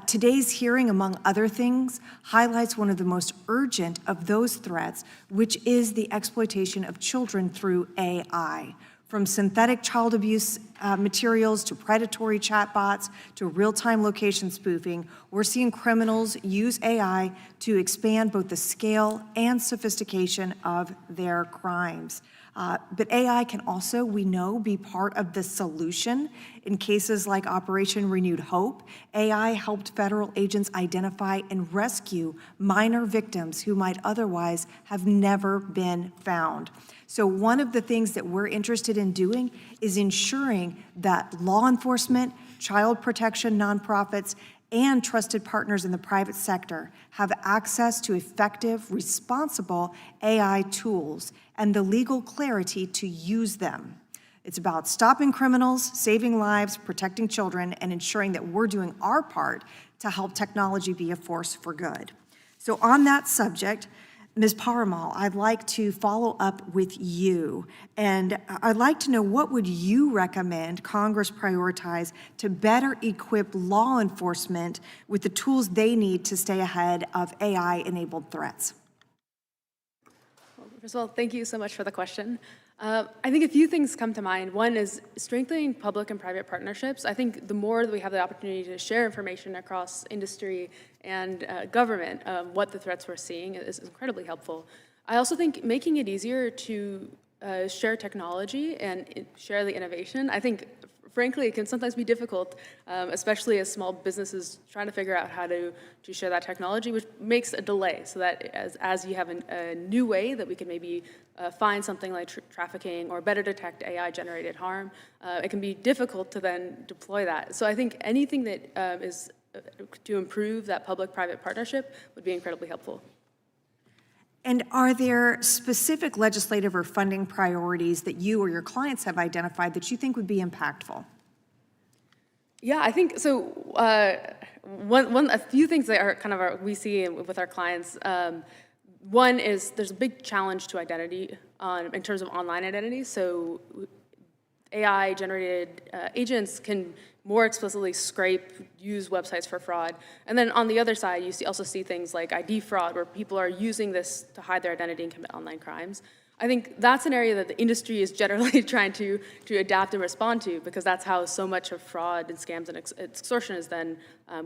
Today's hearing, among other things, highlights one of the most urgent of those threats, which is the exploitation of children through AI. From synthetic child abuse materials to predatory chatbots to real-time location spoofing, we're seeing criminals use AI to expand both the scale and sophistication of their crimes. But AI can also, we know, be part of the solution. In cases like Operation Renewed Hope, AI helped federal agents identify and rescue minor victims who might otherwise have never been found. So one of the things that we're interested in doing is ensuring that law enforcement, child protection nonprofits, and trusted partners in the private sector have access to effective, responsible AI tools and the legal clarity to use them. It's about stopping criminals, saving lives, protecting children, and ensuring that we're doing our part to help technology be a force for good. So on that subject, Ms. Paramount, I'd like to follow up with you, and I'd like to know, what would you recommend Congress prioritize to better equip law enforcement with the tools they need to stay ahead of AI-enabled threats? Well, first of all, thank you so much for the question. I think a few things come to mind. One is strengthening public and private partnerships. I think the more that we have the opportunity to share information across industry and government, what the threats we're seeing is incredibly helpful. I also think making it easier to share technology and share the innovation. I think, frankly, it can sometimes be difficult, especially as small businesses trying to figure out how to share that technology, which makes a delay, so that as you have a new way that we can maybe find something like trafficking or better detect AI-generated harm, it can be difficult to then deploy that. So I think anything that is to improve that public-private partnership would be incredibly helpful. And are there specific legislative or funding priorities that you or your clients have identified that you think would be impactful? Yeah, I think so. A few things that are kind of we see with our clients. One is there's a big challenge to identity in terms of online identity. So AI-generated agents can more explicitly scrape, use websites for fraud. And then on the other side, you also see things like ID fraud, where people are using this to hide their identity and commit online crimes. I think that's an area that the industry is generally trying to adapt and respond to, because that's how so much of fraud and scams and extortion is then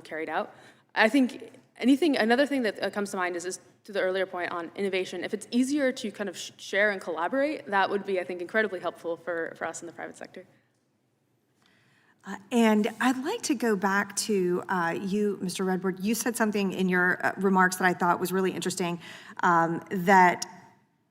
carried out. I think another thing that comes to mind is to the earlier point on innovation. If it's easier to kind of share and collaborate, that would be, I think, incredibly helpful for us in the private sector. And I'd like to go back to you, Mr. Redboard. You said something in your remarks that I thought was really interesting, that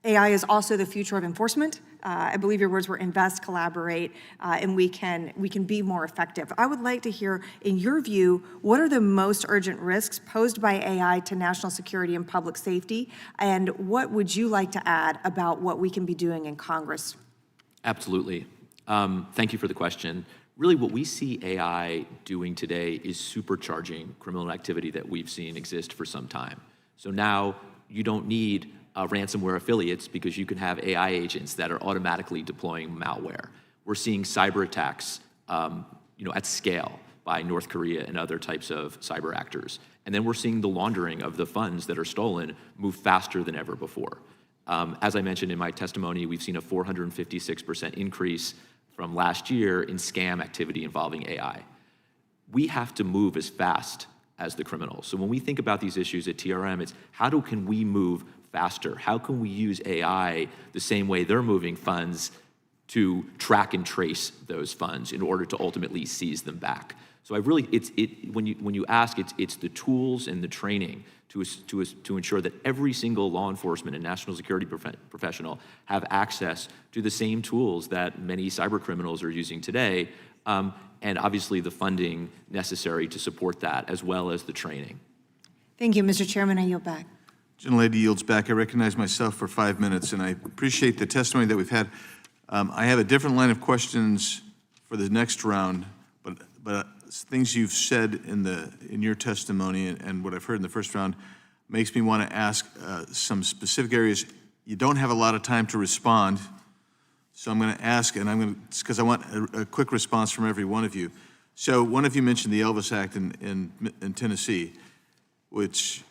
AI is also the future of enforcement, I believe your words were invest, collaborate, and we can be more effective. I would like to hear, in your view, what are the most urgent risks posed by AI to national security and public safety, and what would you like to add about what we can be doing in Congress? Absolutely. Thank you for the question. Really, what we see AI doing today is supercharging criminal activity that we've seen exist for some time. So now you don't need ransomware affiliates because you can have AI agents that are automatically deploying malware. We're seeing cyber attacks, at scale by North Korea and other types of cyber actors. And then we're seeing the laundering of the funds that are stolen move faster than ever before. As I mentioned in my testimony, we've seen a 456% increase from last year in scam activity involving AI. We have to move as fast as the criminals. So when we think about these issues at TRM, it's can we move faster? How can we use AI the same way they're moving funds to track and trace those funds in order to ultimately seize them back? So when you ask, it's the tools and the training to ensure that every single law enforcement and national security professional have access to the same tools that many cyber criminals are using today, and obviously the funding necessary to support that, as well as the training. Thank you, Mr. Chairman. I yield back. Gentlelady yields back. I recognize myself for 5 minutes, and I appreciate the testimony that we've had. I have a different line of questions for the next round, but things you've said in your testimony and what I've heard in the first round makes me want to ask some specific areas. You don't have a lot of time to respond, so I'm going to ask, and because I want a quick response from every one of you. So one of you mentioned the Elvis Act in Tennessee, which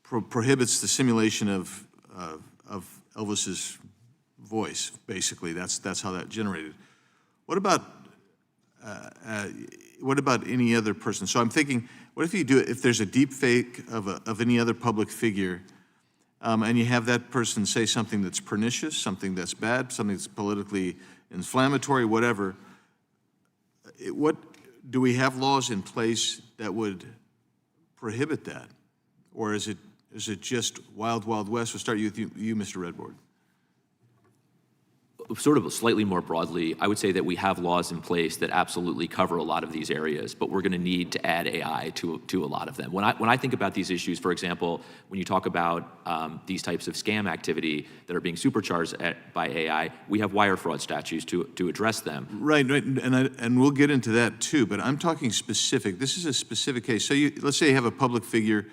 prohibits the simulation of Elvis's voice. Basically, that's how that generated. What about any other person? So I'm thinking, what if if there's a deep fake of any other public figure, and you have that person say something that's pernicious, something that's bad, something that's politically inflammatory, whatever? What do we have laws in place that would prohibit that, or is it just wild, wild west? We'll start with you, Mr. Redboard. Sort of slightly more broadly, I would say that we have laws in place that absolutely cover a lot of these areas, but we're going to need to add AI to a lot of them. When I think about these issues, for example, when you talk about these types of scam activity that are being supercharged by AI, we have wire fraud statutes to address them. Right, and we'll get into that too, but I'm talking specific. This is a specific case. So let's say you have a public figure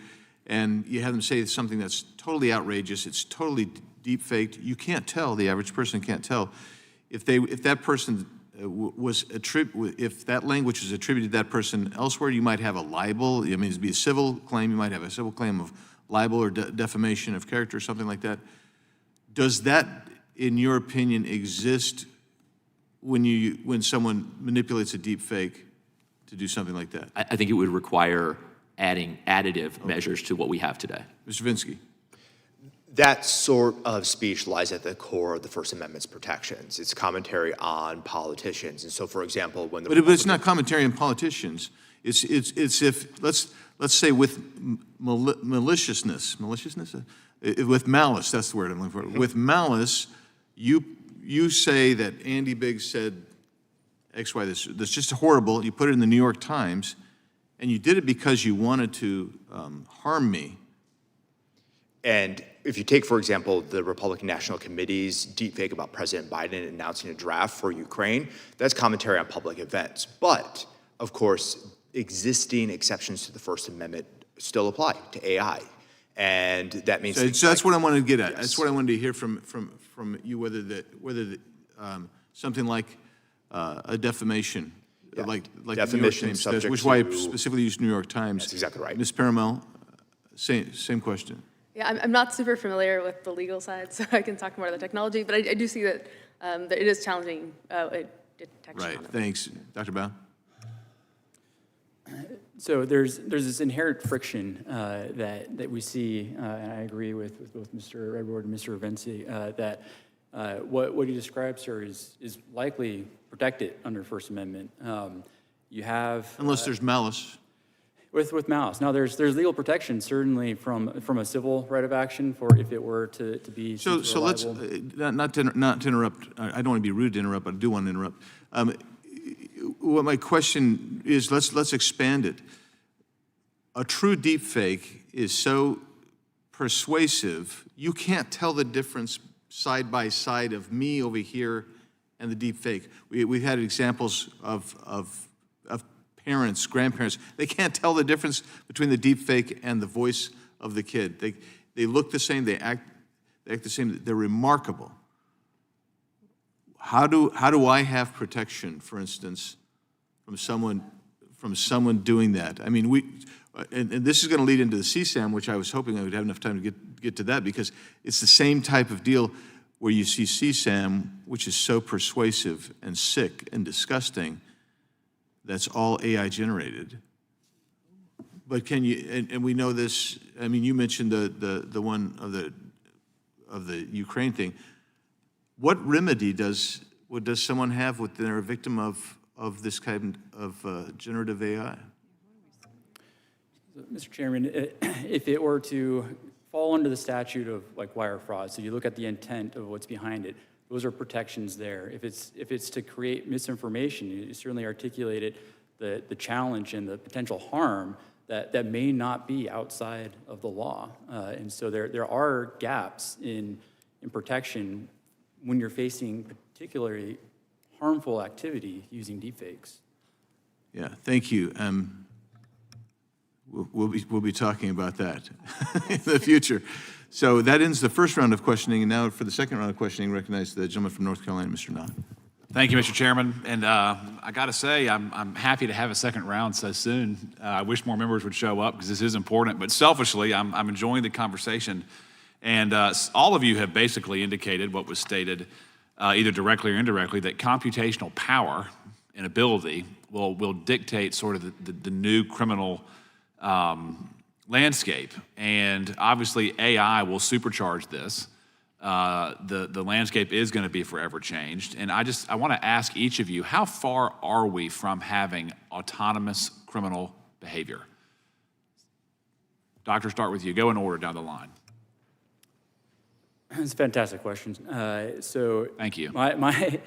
and you have them say something that's totally outrageous, it's totally deep faked. You can't tell, the average person can't tell if that person if that language was attributed to that person elsewhere. You might have a libel. I mean, it'd be a civil claim. You might have a civil claim of libel or defamation of character or something like that. Does that, in your opinion, exist when someone manipulates a deep fake to do something like that? I think it would require adding additive measures to what we have today. Mr. Vinsky. That sort of speech lies at the core of the First Amendment's protections. It's commentary on politicians. And so, for example, when the But it's not commentary on politicians. It's if, let's say with maliciousness, with malice, that's the word I'm looking for. With malice, you say that Andy Biggs said X, Y, this. That's just horrible. You put it in the New York Times, and you did it because you wanted to harm me. And if you take, for example, the Republican National Committee's deepfake about President Biden announcing a draft for Ukraine, that's commentary on public events. But, of course, existing exceptions to the First Amendment still apply to AI. And that means... So that's what I wanted to get at. Yes. That's what I wanted to hear from you, whether something like a defamation, like defamation, New York Times, which is why I specifically used New York Times. That's exactly right. Ms. Paramount, same question. Yeah, I'm not super familiar with the legal side, so I can talk more about the technology, but I do see that, that it is challenging detection. Right, thanks. Dr. Bao? So there's this inherent friction that we see, and I agree with both Mr. Redboard and Mr. Vinsky, that what he describes, sir, is likely protected under First Amendment. You have... Unless there's malice. With malice. Now, there's legal protection certainly from a civil right of action for if it were to be So let's, reliable. not to interrupt, I don't want to be rude to interrupt, but I do want to interrupt. What my question is, let's expand it. A true deep fake is so persuasive, you can't tell the difference side by side of me over here and the deep fake. We've had examples of parents, grandparents, they can't tell the difference between the deep fake and the voice of the kid. They look the same, they act the same, they're remarkable. How do I have protection, for instance, from someone doing that? I mean, and this is going to lead into the CSAM, which I was hoping I would have enough time to get to that, because it's the same type of deal where you see CSAM, which is so persuasive and sick and disgusting, that's all AI generated. But can you, and we know this, I mean, you mentioned the one of the Ukraine thing. What remedy does someone have when they're a victim of this kind of generative AI? Mr. Chairman, if it were to fall under the statute of like wire fraud, so you look at the intent of what's behind it, those are protections there. If it's to create misinformation, you certainly articulated the challenge and the potential harm that may not be outside of the law. And so there are gaps in protection when you're facing particularly harmful activity using deepfakes. Yeah, thank you. We'll be talking about that in the future. So that ends the first round of questioning, and now for the second round of questioning, recognize the gentleman from North Carolina, Mr. Knott. Thank you, Mr. Chairman. And I got to say, I'm happy to have a second round so soon. I wish more members would show up because this is important. But selfishly, I'm enjoying the conversation. And all of you have basically indicated what was stated, either directly or indirectly, that computational power and ability will dictate sort of the new criminal landscape. And obviously, AI will supercharge this. The landscape is going to be forever changed. And I want to ask each of you, how far are we from having autonomous criminal behavior? Doctor, start with you. Go in order down the line. It's a fantastic question. So Thank you. My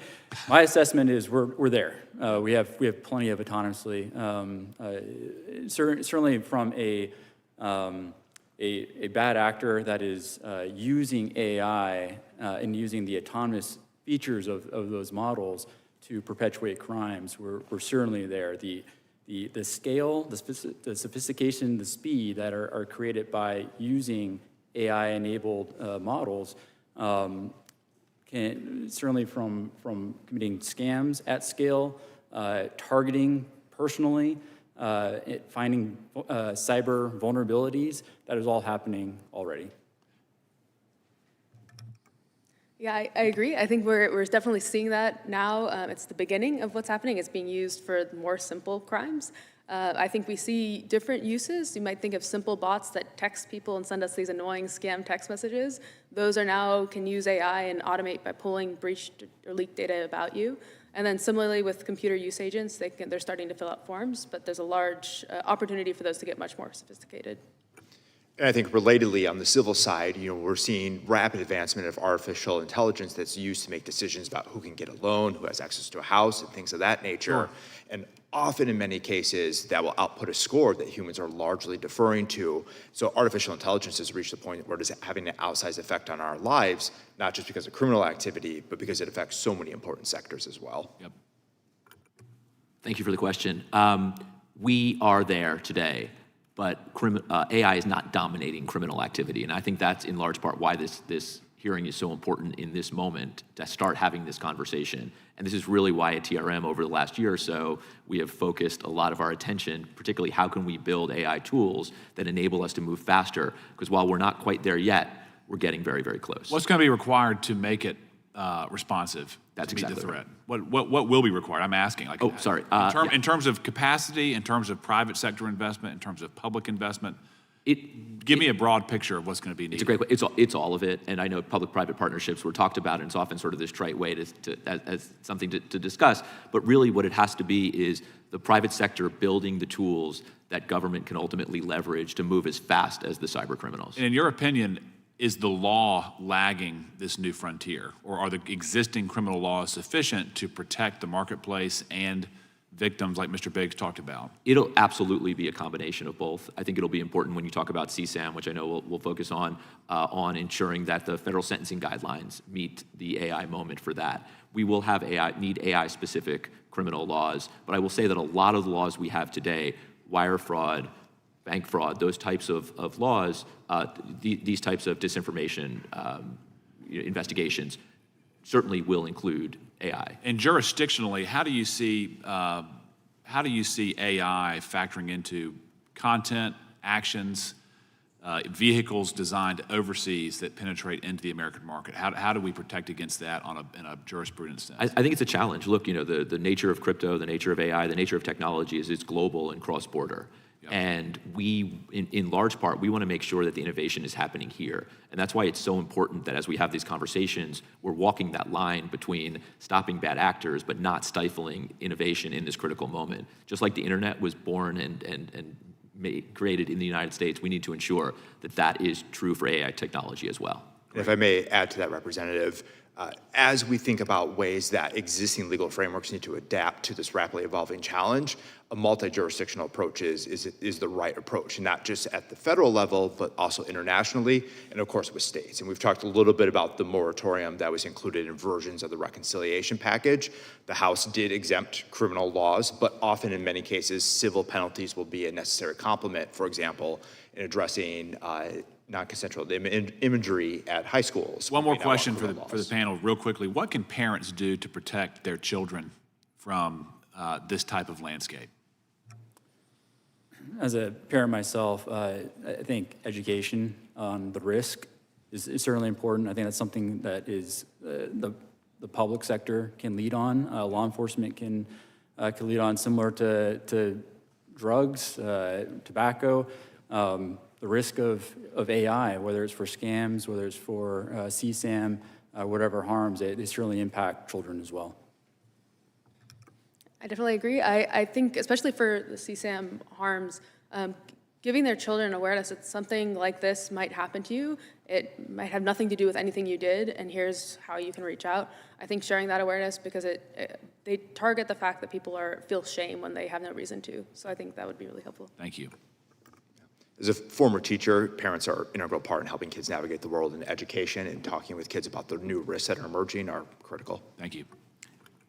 assessment is we're there. We have plenty of autonomously. Certainly from a bad actor that is using AI and using the autonomous features of those models to perpetuate crimes, we're certainly there. The scale, the sophistication, the speed that are created by using AI-enabled models can certainly from committing scams at scale, targeting personally, finding cyber vulnerabilities. That is all happening already. Yeah, I agree. I think we're definitely seeing that now. It's the beginning of what's happening. It's being used for more simple crimes. I think we see different uses. You might think of simple bots that text people and send us these annoying scam text messages. Those are now can use AI and automate by pulling breached or leaked data about you. And then similarly with computer use agents, they're starting to fill out forms, but there's a large opportunity for those to get much more sophisticated. And I think relatedly on the civil side, we're seeing rapid advancement of artificial intelligence that's used to make decisions about who can get a loan, who has access to a house, and things of that nature. Sure. And often in many cases, that will output a score that humans are largely deferring to. So artificial intelligence has reached the point where it is having an outsized effect on our lives, not just because of criminal activity, but because it affects so many important sectors as well. Yep. Thank you for the question. We are there today, but AI is not dominating criminal activity. And I think that's in large part why this hearing is so important in this moment to start having this conversation. And this is really why at TRM over the last year or so, we have focused a lot of our attention, particularly how can we build AI tools that enable us to move faster? Because while we're not quite there yet, we're getting very, very close. What's going to be required to make it responsive That's to meet exactly the threat? right. What will be required? I'm asking. Oh, sorry. In terms of capacity, in terms of private sector investment, in terms of public investment, Give me a broad picture of what's going to be needed. It's a great question. It's all of it, and I know public-private partnerships were talked about, and it's often sort of this trite way as something to discuss. But really, what it has to be is the private sector building the tools that government can ultimately leverage to move as fast as the cyber criminals. And in your opinion, is the law lagging this new frontier, or are the existing criminal laws sufficient to protect the marketplace and victims like Mr. Biggs talked about? It'll absolutely be a combination of both. I think it'll be important when you talk about CSAM, which I know we'll focus on ensuring that the federal sentencing guidelines meet the AI moment for that. We will have need AI-specific criminal laws, but I will say that a lot of the laws we have today, wire fraud, bank fraud, those types of laws, these types of disinformation investigations certainly will include AI. And jurisdictionally, how do you see AI factoring into content, actions, vehicles designed overseas that penetrate into the American market? How do we protect against that in a jurisprudence sense? I think it's a challenge. Look, the nature of crypto, the nature of AI, the nature of technology is it's global and cross-border. Yep. And we, in large part, we want to make sure that the innovation is happening here. And that's why it's so important that as we have these conversations, we're walking that line between stopping bad actors but not stifling innovation in this critical moment. Just like the internet was born and created in the United States, we need to ensure that that is true for AI technology as well. And if I may add to that, Representative, as we think about ways that existing legal frameworks need to adapt to this rapidly evolving challenge, a multi-jurisdictional approach is the right approach, not just at the federal level, but also internationally, and of course with states. And we've talked a little bit about the moratorium that was included in versions of the reconciliation package. The House did exempt criminal laws, but often in many cases, civil penalties will be a necessary complement, for example, in addressing non-consensual imagery at high schools. One more question for the panel real quickly. What can parents do to protect their children from this type of landscape? As a parent myself, I think education on the risk is certainly important. I think that's something that is the public sector can lead on. Law enforcement can lead on, similar to drugs, tobacco. The risk of AI, whether it's for scams, whether it's for CSAM, whatever harms, they certainly impact children as well. I definitely agree. I think, especially for the CSAM harms, giving their children awareness that something like this might happen to you, it might have nothing to do with anything you did, and here's how you can reach out. I think sharing that awareness, because they target the fact that people feel shame when they have no reason to. So I think that would be really helpful. Thank you. As a former teacher, parents are an integral part in helping kids navigate the world, and education and talking with kids about the new risks that are emerging are critical. Thank you.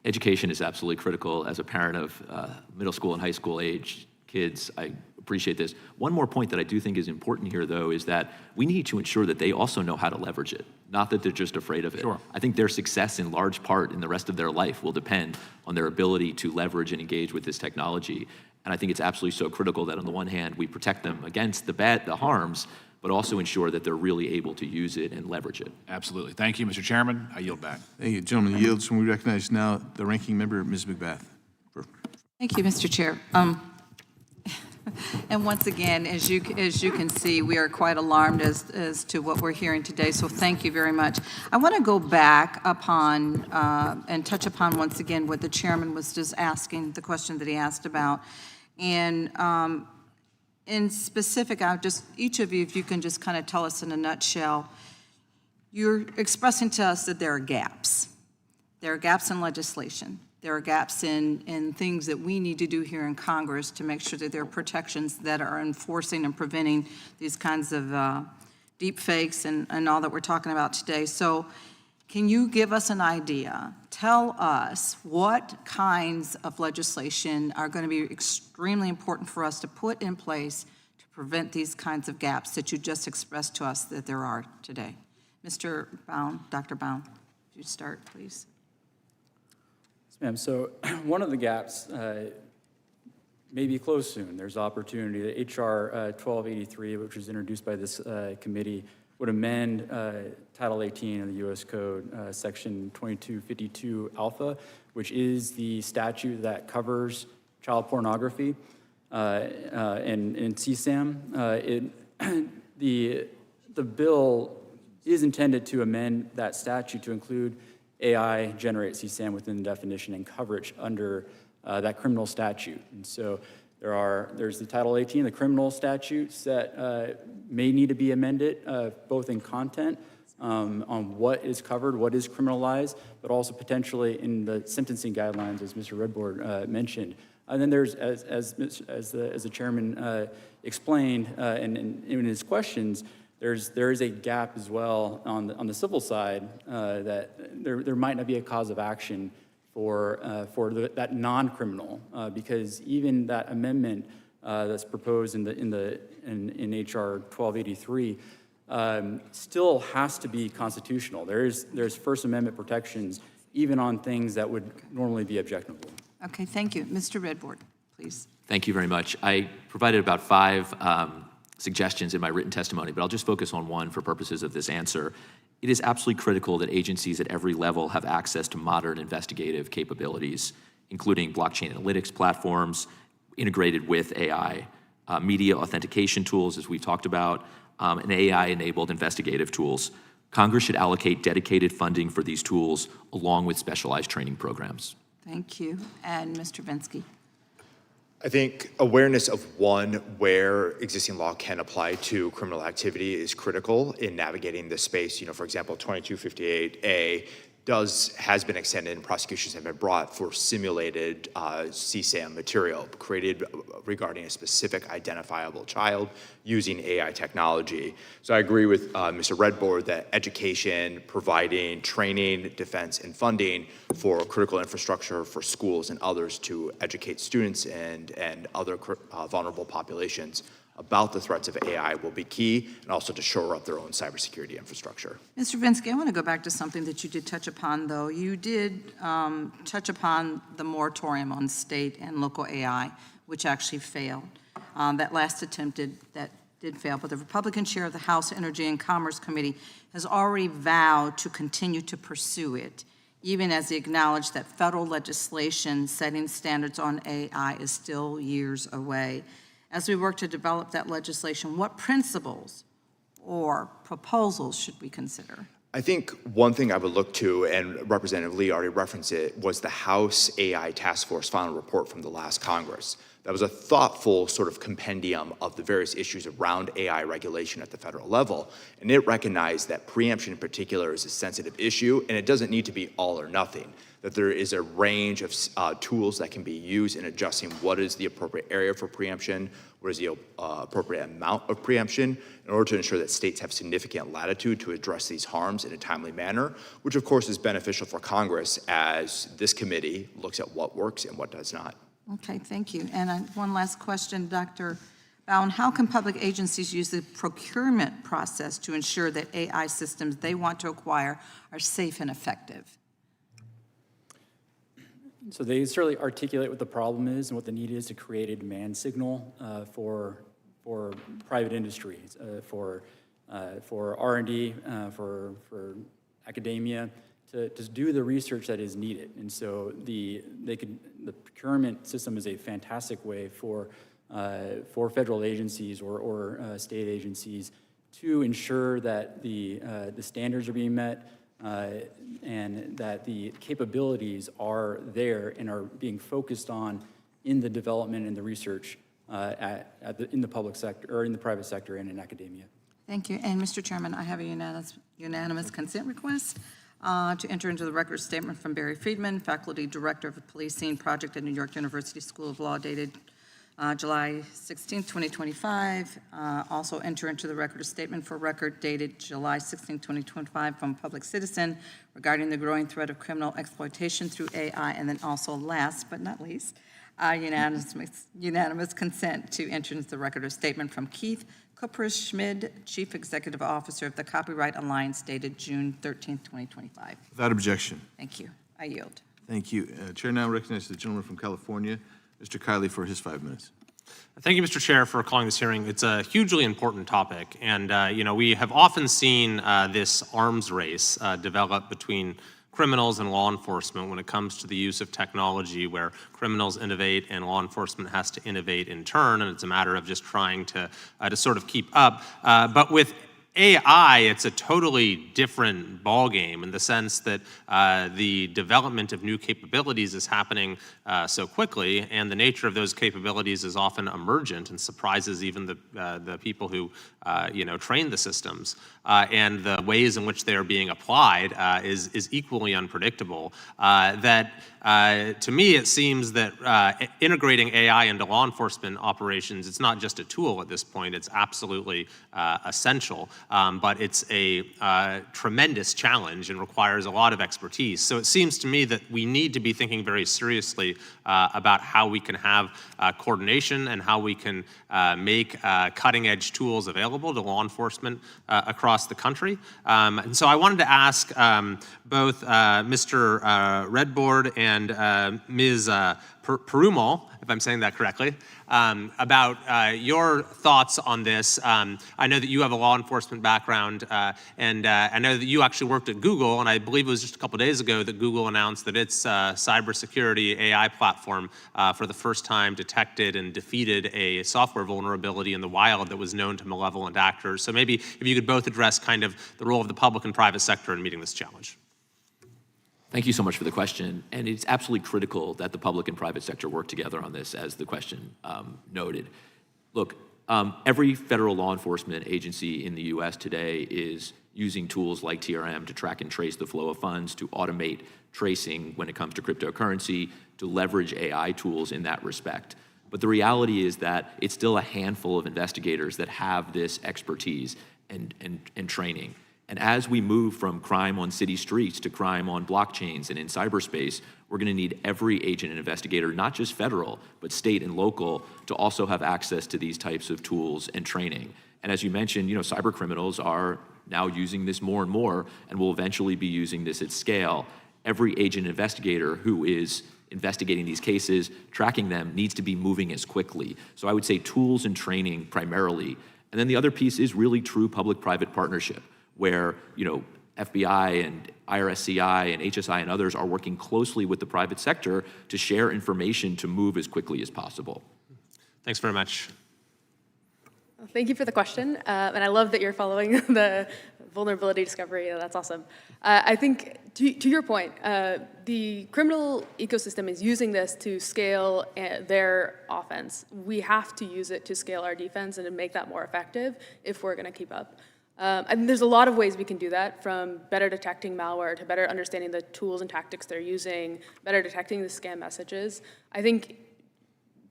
Education is absolutely critical. As a parent of middle school and high school age kids, I appreciate this. One more point that I do think is important here, though, is that we need to ensure that they also know how to leverage it, not that they're just afraid of it. Sure. I think their success in large part in the rest of their life will depend on their ability to leverage and engage with this technology. And I think it's absolutely so critical that on the one hand, we protect them against the harms, but also ensure that they're really able to use it and leverage it. Absolutely. Thank you, Mr. Chairman. I yield back. Thank you. Gentleman yields, and we recognize now the ranking member, Ms. McBath. Thank you, Mr. Chair. And once again, as you can see, we are quite alarmed as to what we're hearing today, so thank you very much. I want to go back upon and touch upon once again what the chairman was just asking, the question that he asked about. And in specific, each of you, if you can just kind of tell us in a nutshell, you're expressing to us that there are gaps. There are gaps in legislation. There are gaps in things that we need to do here in Congress to make sure that there are protections that are enforcing and preventing these kinds of deep fakes and all that we're talking about today. So can you give us an idea? Tell us what kinds of legislation are going to be extremely important for us to put in place to prevent these kinds of gaps that you just expressed to us that there are today. Mr. Baum, Dr. Baum, if you start, please. Ma'am, so one of the gaps may be closed soon. There's opportunity. The HR 1283, which was introduced by this committee, would amend Title 18 of the U.S. Code, Section 2252 Alpha, which is the statute that covers child pornography and CSAM. It the bill is intended to amend that statute to include AI generate CSAM within the definition and coverage under that criminal statute. And so there's the Title 18, the criminal statutes that may need to be amended, both in content on what is covered, what is criminalized, but also potentially in the sentencing guidelines, as Mr. Redboard mentioned. And then there's, as the chairman explained in his questions, there is a gap as well on the civil side that there might not be a cause of action for that non-criminal because even that amendment that's proposed in HR 1283 still has to be constitutional. There's First Amendment protections even on things that would normally be objectionable. Okay, thank you. Mr. Redboard, please. Thank you very much. I provided about 5 suggestions in my written testimony, but I'll just focus on one for purposes of this answer. It is absolutely critical that agencies at every level have access to modern investigative capabilities, including blockchain analytics platforms integrated with AI, media authentication tools, as we've talked about, and AI-enabled investigative tools. Congress should allocate dedicated funding for these tools along with specialized training programs. Thank you. And Mr. Vinsky. I think awareness of where existing law can apply to criminal activity is critical in navigating this space. For example, 2258A has been extended and prosecutions have been brought for simulated CSAM material created regarding a specific identifiable child using AI technology. So I agree with Mr. Redboard that education, providing training, defense, and funding for critical infrastructure for schools and others to educate students and other vulnerable populations about the threats of AI will be key, and also to shore up their own cybersecurity infrastructure. Mr. Vinsky, I want to go back to something that you did touch upon, though. You did touch upon the moratorium on state and local AI, which actually failed. That last attempt did fail, but the Republican chair of the House Energy and Commerce Committee has already vowed to continue to pursue it, even as he acknowledged that federal legislation setting standards on AI is still years away. As we work to develop that legislation, what principles or proposals should we consider? I think one thing I would look to, and Representative Lee already referenced it, was the House AI Task Force final report from the last Congress. That was a thoughtful sort of compendium of the various issues around AI regulation at the federal level. And it recognized that preemption in particular is a sensitive issue, and it doesn't need to be all or nothing. That there is a range of tools that can be used in adjusting what is the appropriate area for preemption, what is the appropriate amount of preemption, in order to ensure that states have significant latitude to address these harms in a timely manner, which of course is beneficial for Congress as this committee looks at what works and what does not. Okay, thank you. And one last question, Dr. Bowen. How can public agencies use the procurement process to ensure that AI systems they want to acquire are safe and effective? So they certainly articulate what the problem is and what the need is to create a demand signal for private industries, for R&D, for academia, to do the research that is needed. And so the procurement system is a fantastic way for federal agencies or state agencies to ensure that the standards are being met, and that the capabilities are there and are being focused on in the development and the research in the public sector or in the private sector and in academia. Thank you. And Mr. Chairman, I have a unanimous consent request to enter into the record statement from Barry Friedman, Faculty Director of the Policing Project at New York University School of Law, dated July 16, 2025. Also enter into the record a statement for record dated July 16, 2025 from Public Citizen regarding the growing threat of criminal exploitation through AI. And then also last but not least, unanimous consent to enter into the record a statement from Keith Kupres-Schmid, Chief Executive Officer of the Copyright Alliance, dated June 13, 2025. Without objection. Thank you. I yield. Thank you. Chair now recognizes the gentleman from California, Mr. Kiley, for his 5 minutes. Thank you, Mr. Chair, for calling this hearing. It's a hugely important topic, and we have often seen this arms race develop between criminals and law enforcement when it comes to the use of technology, where criminals innovate and law enforcement has to innovate in turn, and it's a matter of just trying to sort of keep up. But with AI, it's a totally different ballgame in the sense that the development of new capabilities is happening so quickly, and the nature of those capabilities is often emergent and surprises even the people who train the systems. And the ways in which they are being applied is equally unpredictable. To me, it seems that integrating AI into law enforcement operations, it's not just a tool at this point, it's absolutely essential. But it's a tremendous challenge and requires a lot of expertise. So it seems to me that we need to be thinking very seriously about how we can have coordination and how we can make cutting-edge tools available to law enforcement across the country. And so I wanted to ask both Mr. Redboard and Ms. Paramount, if I'm saying that correctly, about your thoughts on this. I know that you have a law enforcement background, and I know that you actually worked at Google, and I believe it was just a couple days ago that Google announced that its cybersecurity AI platform for the first time detected and defeated a software vulnerability in the wild that was known to malevolent actors. So maybe if you could both address kind of the role of the public and private sector in meeting this challenge. Thank you so much for the question. And it's absolutely critical that the public and private sector work together on this, as the question noted. Look, every federal law enforcement agency in the US today is using tools like TRM to track and trace the flow of funds, to automate tracing when it comes to cryptocurrency, to leverage AI tools in that respect. But the reality is that it's still a handful of investigators that have this expertise and training. And as we move from crime on city streets to crime on blockchains and in cyberspace, we're going to need every agent and investigator, not just federal, but state and local, to also have access to these types of tools and training. And as you mentioned, cyber criminals are now using this more and more, and will eventually be using this at scale. Every agent investigator who is investigating these cases, tracking them, needs to be moving as quickly. So I would say tools and training primarily. And then the other piece is really true public-private partnership, where FBI and IRSCI and HSI and others are working closely with the private sector to share information to move as quickly as possible. Thanks very much. Well, thank you for the question, and I love that you're following the vulnerability discovery. That's awesome. I think, to your point, the criminal ecosystem is using this to scale their offense. We have to use it to scale our defense and to make that more effective if we're going to keep up. And there's a lot of ways we can do that, from better detecting malware to better understanding the tools and tactics they're using, better detecting the scam messages. I think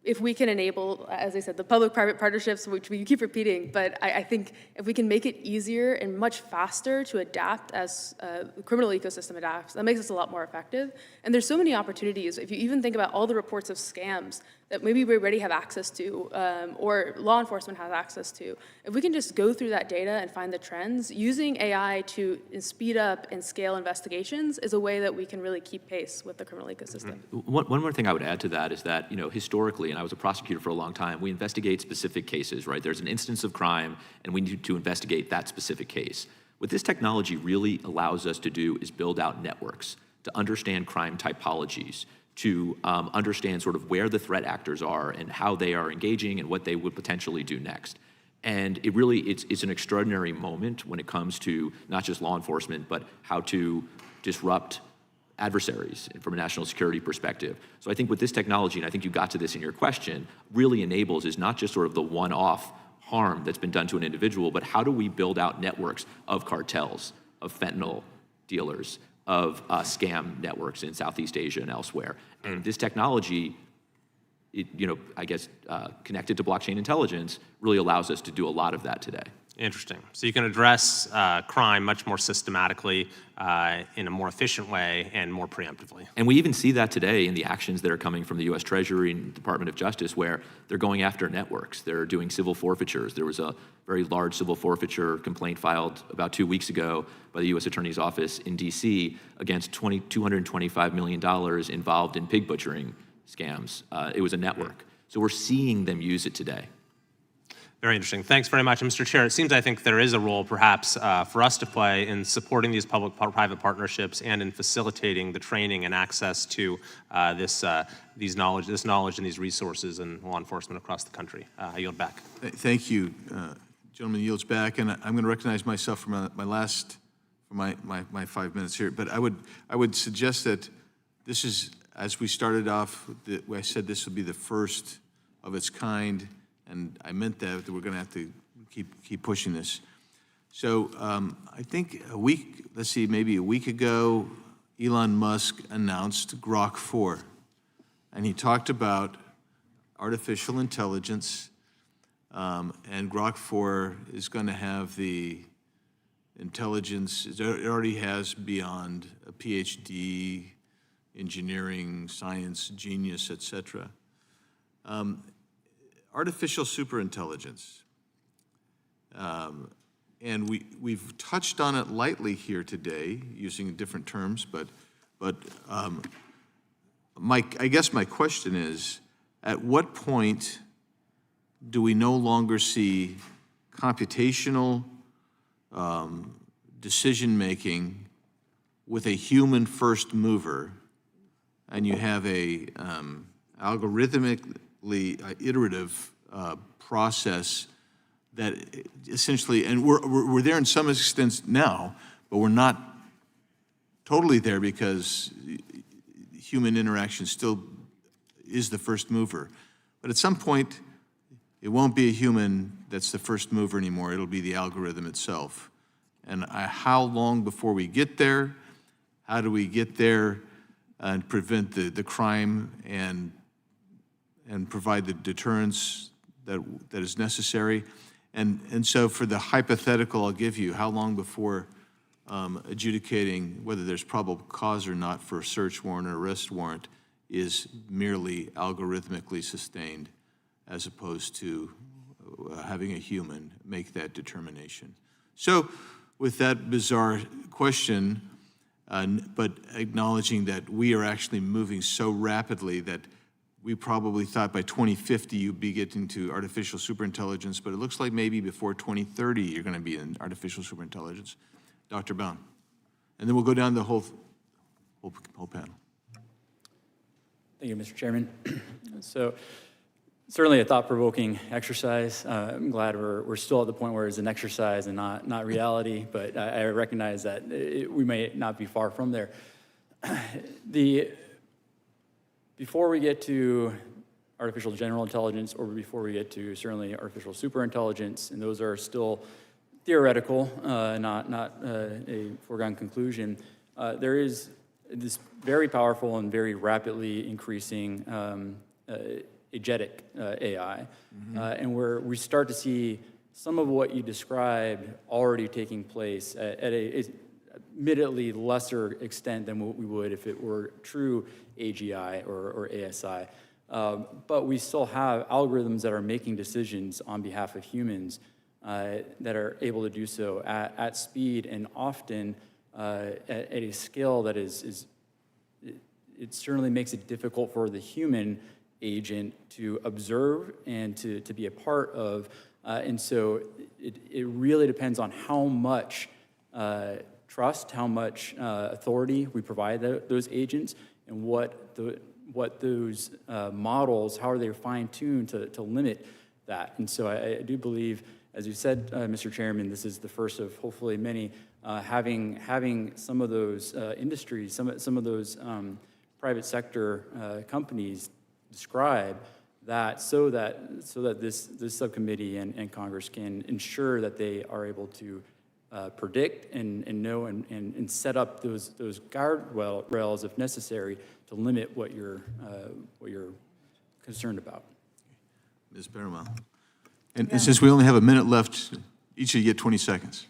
if we can enable, as I said, the public-private partnerships, which we keep repeating, but I think if we can make it easier and much faster to adapt as the criminal ecosystem adapts, that makes us a lot more effective. And there's so many opportunities. If you even think about all the reports of scams that maybe we already have access to, or law enforcement has access to, if we can just go through that data and find the trends, using AI to speed up and scale investigations is a way that we can really keep pace with the criminal ecosystem. One more thing I would add to that is that, historically, and I was a prosecutor for a long time, we investigate specific cases, right? There's an instance of crime, and we need to investigate that specific case. What this technology really allows us to do is build out networks to understand crime typologies, to understand sort of where the threat actors are and how they are engaging and what they would potentially do next. And it really, it's an extraordinary moment when it comes to not just law enforcement, but how to disrupt adversaries from a national security perspective. So I think with this technology, and I think you got to this in your question, really enables is not just sort of the one-off harm that's been done to an individual, but how do we build out networks of cartels, of fentanyl dealers, of scam networks in Southeast Asia and elsewhere. And this technology, connected to blockchain intelligence, really allows us to do a lot of that today. Interesting. So you can address crime much more systematically, in a more efficient way and more preemptively. And we even see that today in the actions that are coming from the U.S. Treasury and Department of Justice, where they're going after networks. They're doing civil forfeitures. There was a very large civil forfeiture complaint filed about 2 weeks ago by the U.S. Attorney's Office in D.C. against $225 million involved in pig butchering scams. It was a network. So we're seeing them use it today. Very interesting. Thanks very much, Mr. Chair. It seems, I think, there is a role perhaps for us to play in supporting these public-private partnerships and in facilitating the training and access to this knowledge and these resources in law enforcement across the country. I yield back. Thank you. Gentleman yields back, and I'm going to recognize myself for my 5 minutes here. But I would suggest that this is, as we started off, I said this would be the first of its kind, and I meant that we're going to have to keep pushing this. So I think maybe a week ago, Elon Musk announced Grok 4, and he talked about artificial intelligence, and Grok 4 is going to have the intelligence, it already has beyond a PhD, engineering, science, genius, et cetera. Artificial superintelligence. And we've touched on it lightly here today, using different terms, but I guess my question is, at what point do we no longer see computational decision-making with a human first mover, and you have a algorithmically iterative process that essentially, and we're there in some extent now, but we're not totally there because human interaction still is the first mover. But at some point, it won't be a human that's the first mover anymore. It'll be the algorithm itself. And how long before we get there? How do we get there and prevent the crime and provide the deterrence that is necessary? And so for the hypothetical I'll give you, how long before adjudicating whether there's probable cause or not for a search warrant or arrest warrant is merely algorithmically sustained, as opposed to having a human make that determination? So with that bizarre question, but acknowledging that we are actually moving so rapidly that we probably thought by 2050 you'd be getting to artificial superintelligence, but it looks like maybe before 2030 you're going to be in artificial superintelligence. Dr. Baum. And then we'll go down the whole panel. Thank you, Mr. Chairman. So certainly a thought-provoking exercise. I'm glad we're still at the point where it's an exercise and not reality, but I recognize that we may not be far from there. Before we get to artificial general intelligence, or before we get to certainly artificial superintelligence, and those are still theoretical, not a foregone conclusion, there is this very powerful and very rapidly increasing agentic AI, and where we start to see some of what you described already taking place at a admittedly lesser extent than what we would if it were true AGI or ASI. But we still have algorithms that are making decisions on behalf of humans that are able to do so at speed and often at a scale that it certainly makes it difficult for the human agent to observe and to be a part of. And so it really depends on how much trust, how much authority we provide those agents, and what those models, how are they fine-tuned to limit that. And so I do believe, as you said, Mr. Chairman, this is the first of hopefully many, having some of those industries, some of those private sector companies describe that so that this subcommittee and Congress can ensure that they are able to predict and know and set up those guardrails if necessary to limit what you're concerned about. Ms. Paramount. And since we only have a minute left, each of you get 20 seconds.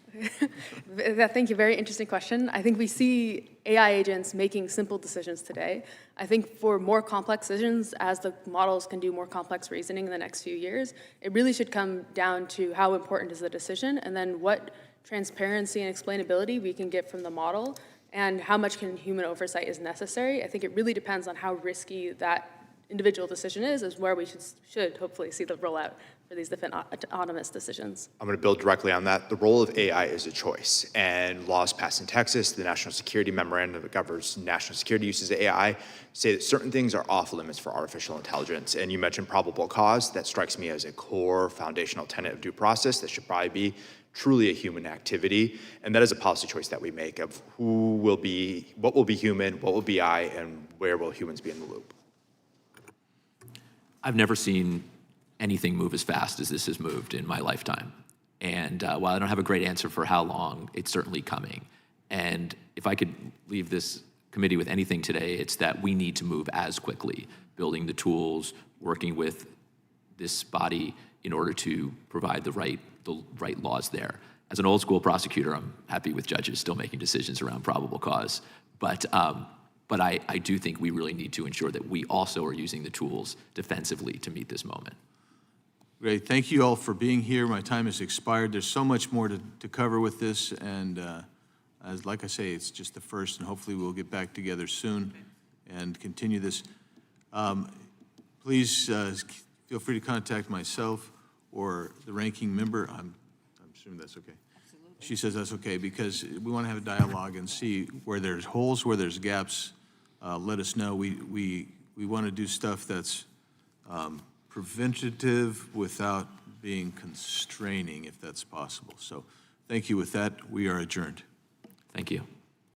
Thank you. Very interesting question. I think we see AI agents making simple decisions today. I think for more complex decisions, as the models can do more complex reasoning in the next few years, it really should come down to how important is the decision, and then what transparency and explainability we can get from the model, and how much human oversight is necessary. I think it really depends on how risky that individual decision is where we should hopefully see the rollout for these different autonomous decisions. I'm going to build directly on that. The role of AI is a choice, and laws passed in Texas, the National Security Memorandum that governs national security uses of AI, say that certain things are off limits for artificial intelligence. And you mentioned probable cause. That strikes me as a core foundational tenet of due process that should probably be truly a human activity. And that is a policy choice that we make of what will be human, what will be AI, and where will humans be in the loop. I've never seen anything move as fast as this has moved in my lifetime. And while I don't have a great answer for how long, it's certainly coming. And if I could leave this committee with anything today, it's that we need to move as quickly, building the tools, working with this body in order to provide the right laws there. As an old school prosecutor, I'm happy with judges still making decisions around probable cause. But I do think we really need to ensure that we also are using the tools defensively to meet this moment. Great. Thank you all for being here. My time has expired. There's so much more to cover with this, and like I say, it's just the first, and hopefully we'll get back together soon and continue this. Please feel free to contact myself or the ranking member. I'm assuming that's okay. Absolutely. She says that's okay, because we want to have a dialogue and see where there's holes, where there's gaps. Let us know. We want to do stuff that's preventative without being constraining, if that's possible. So thank you. With that, we are adjourned. Thank you.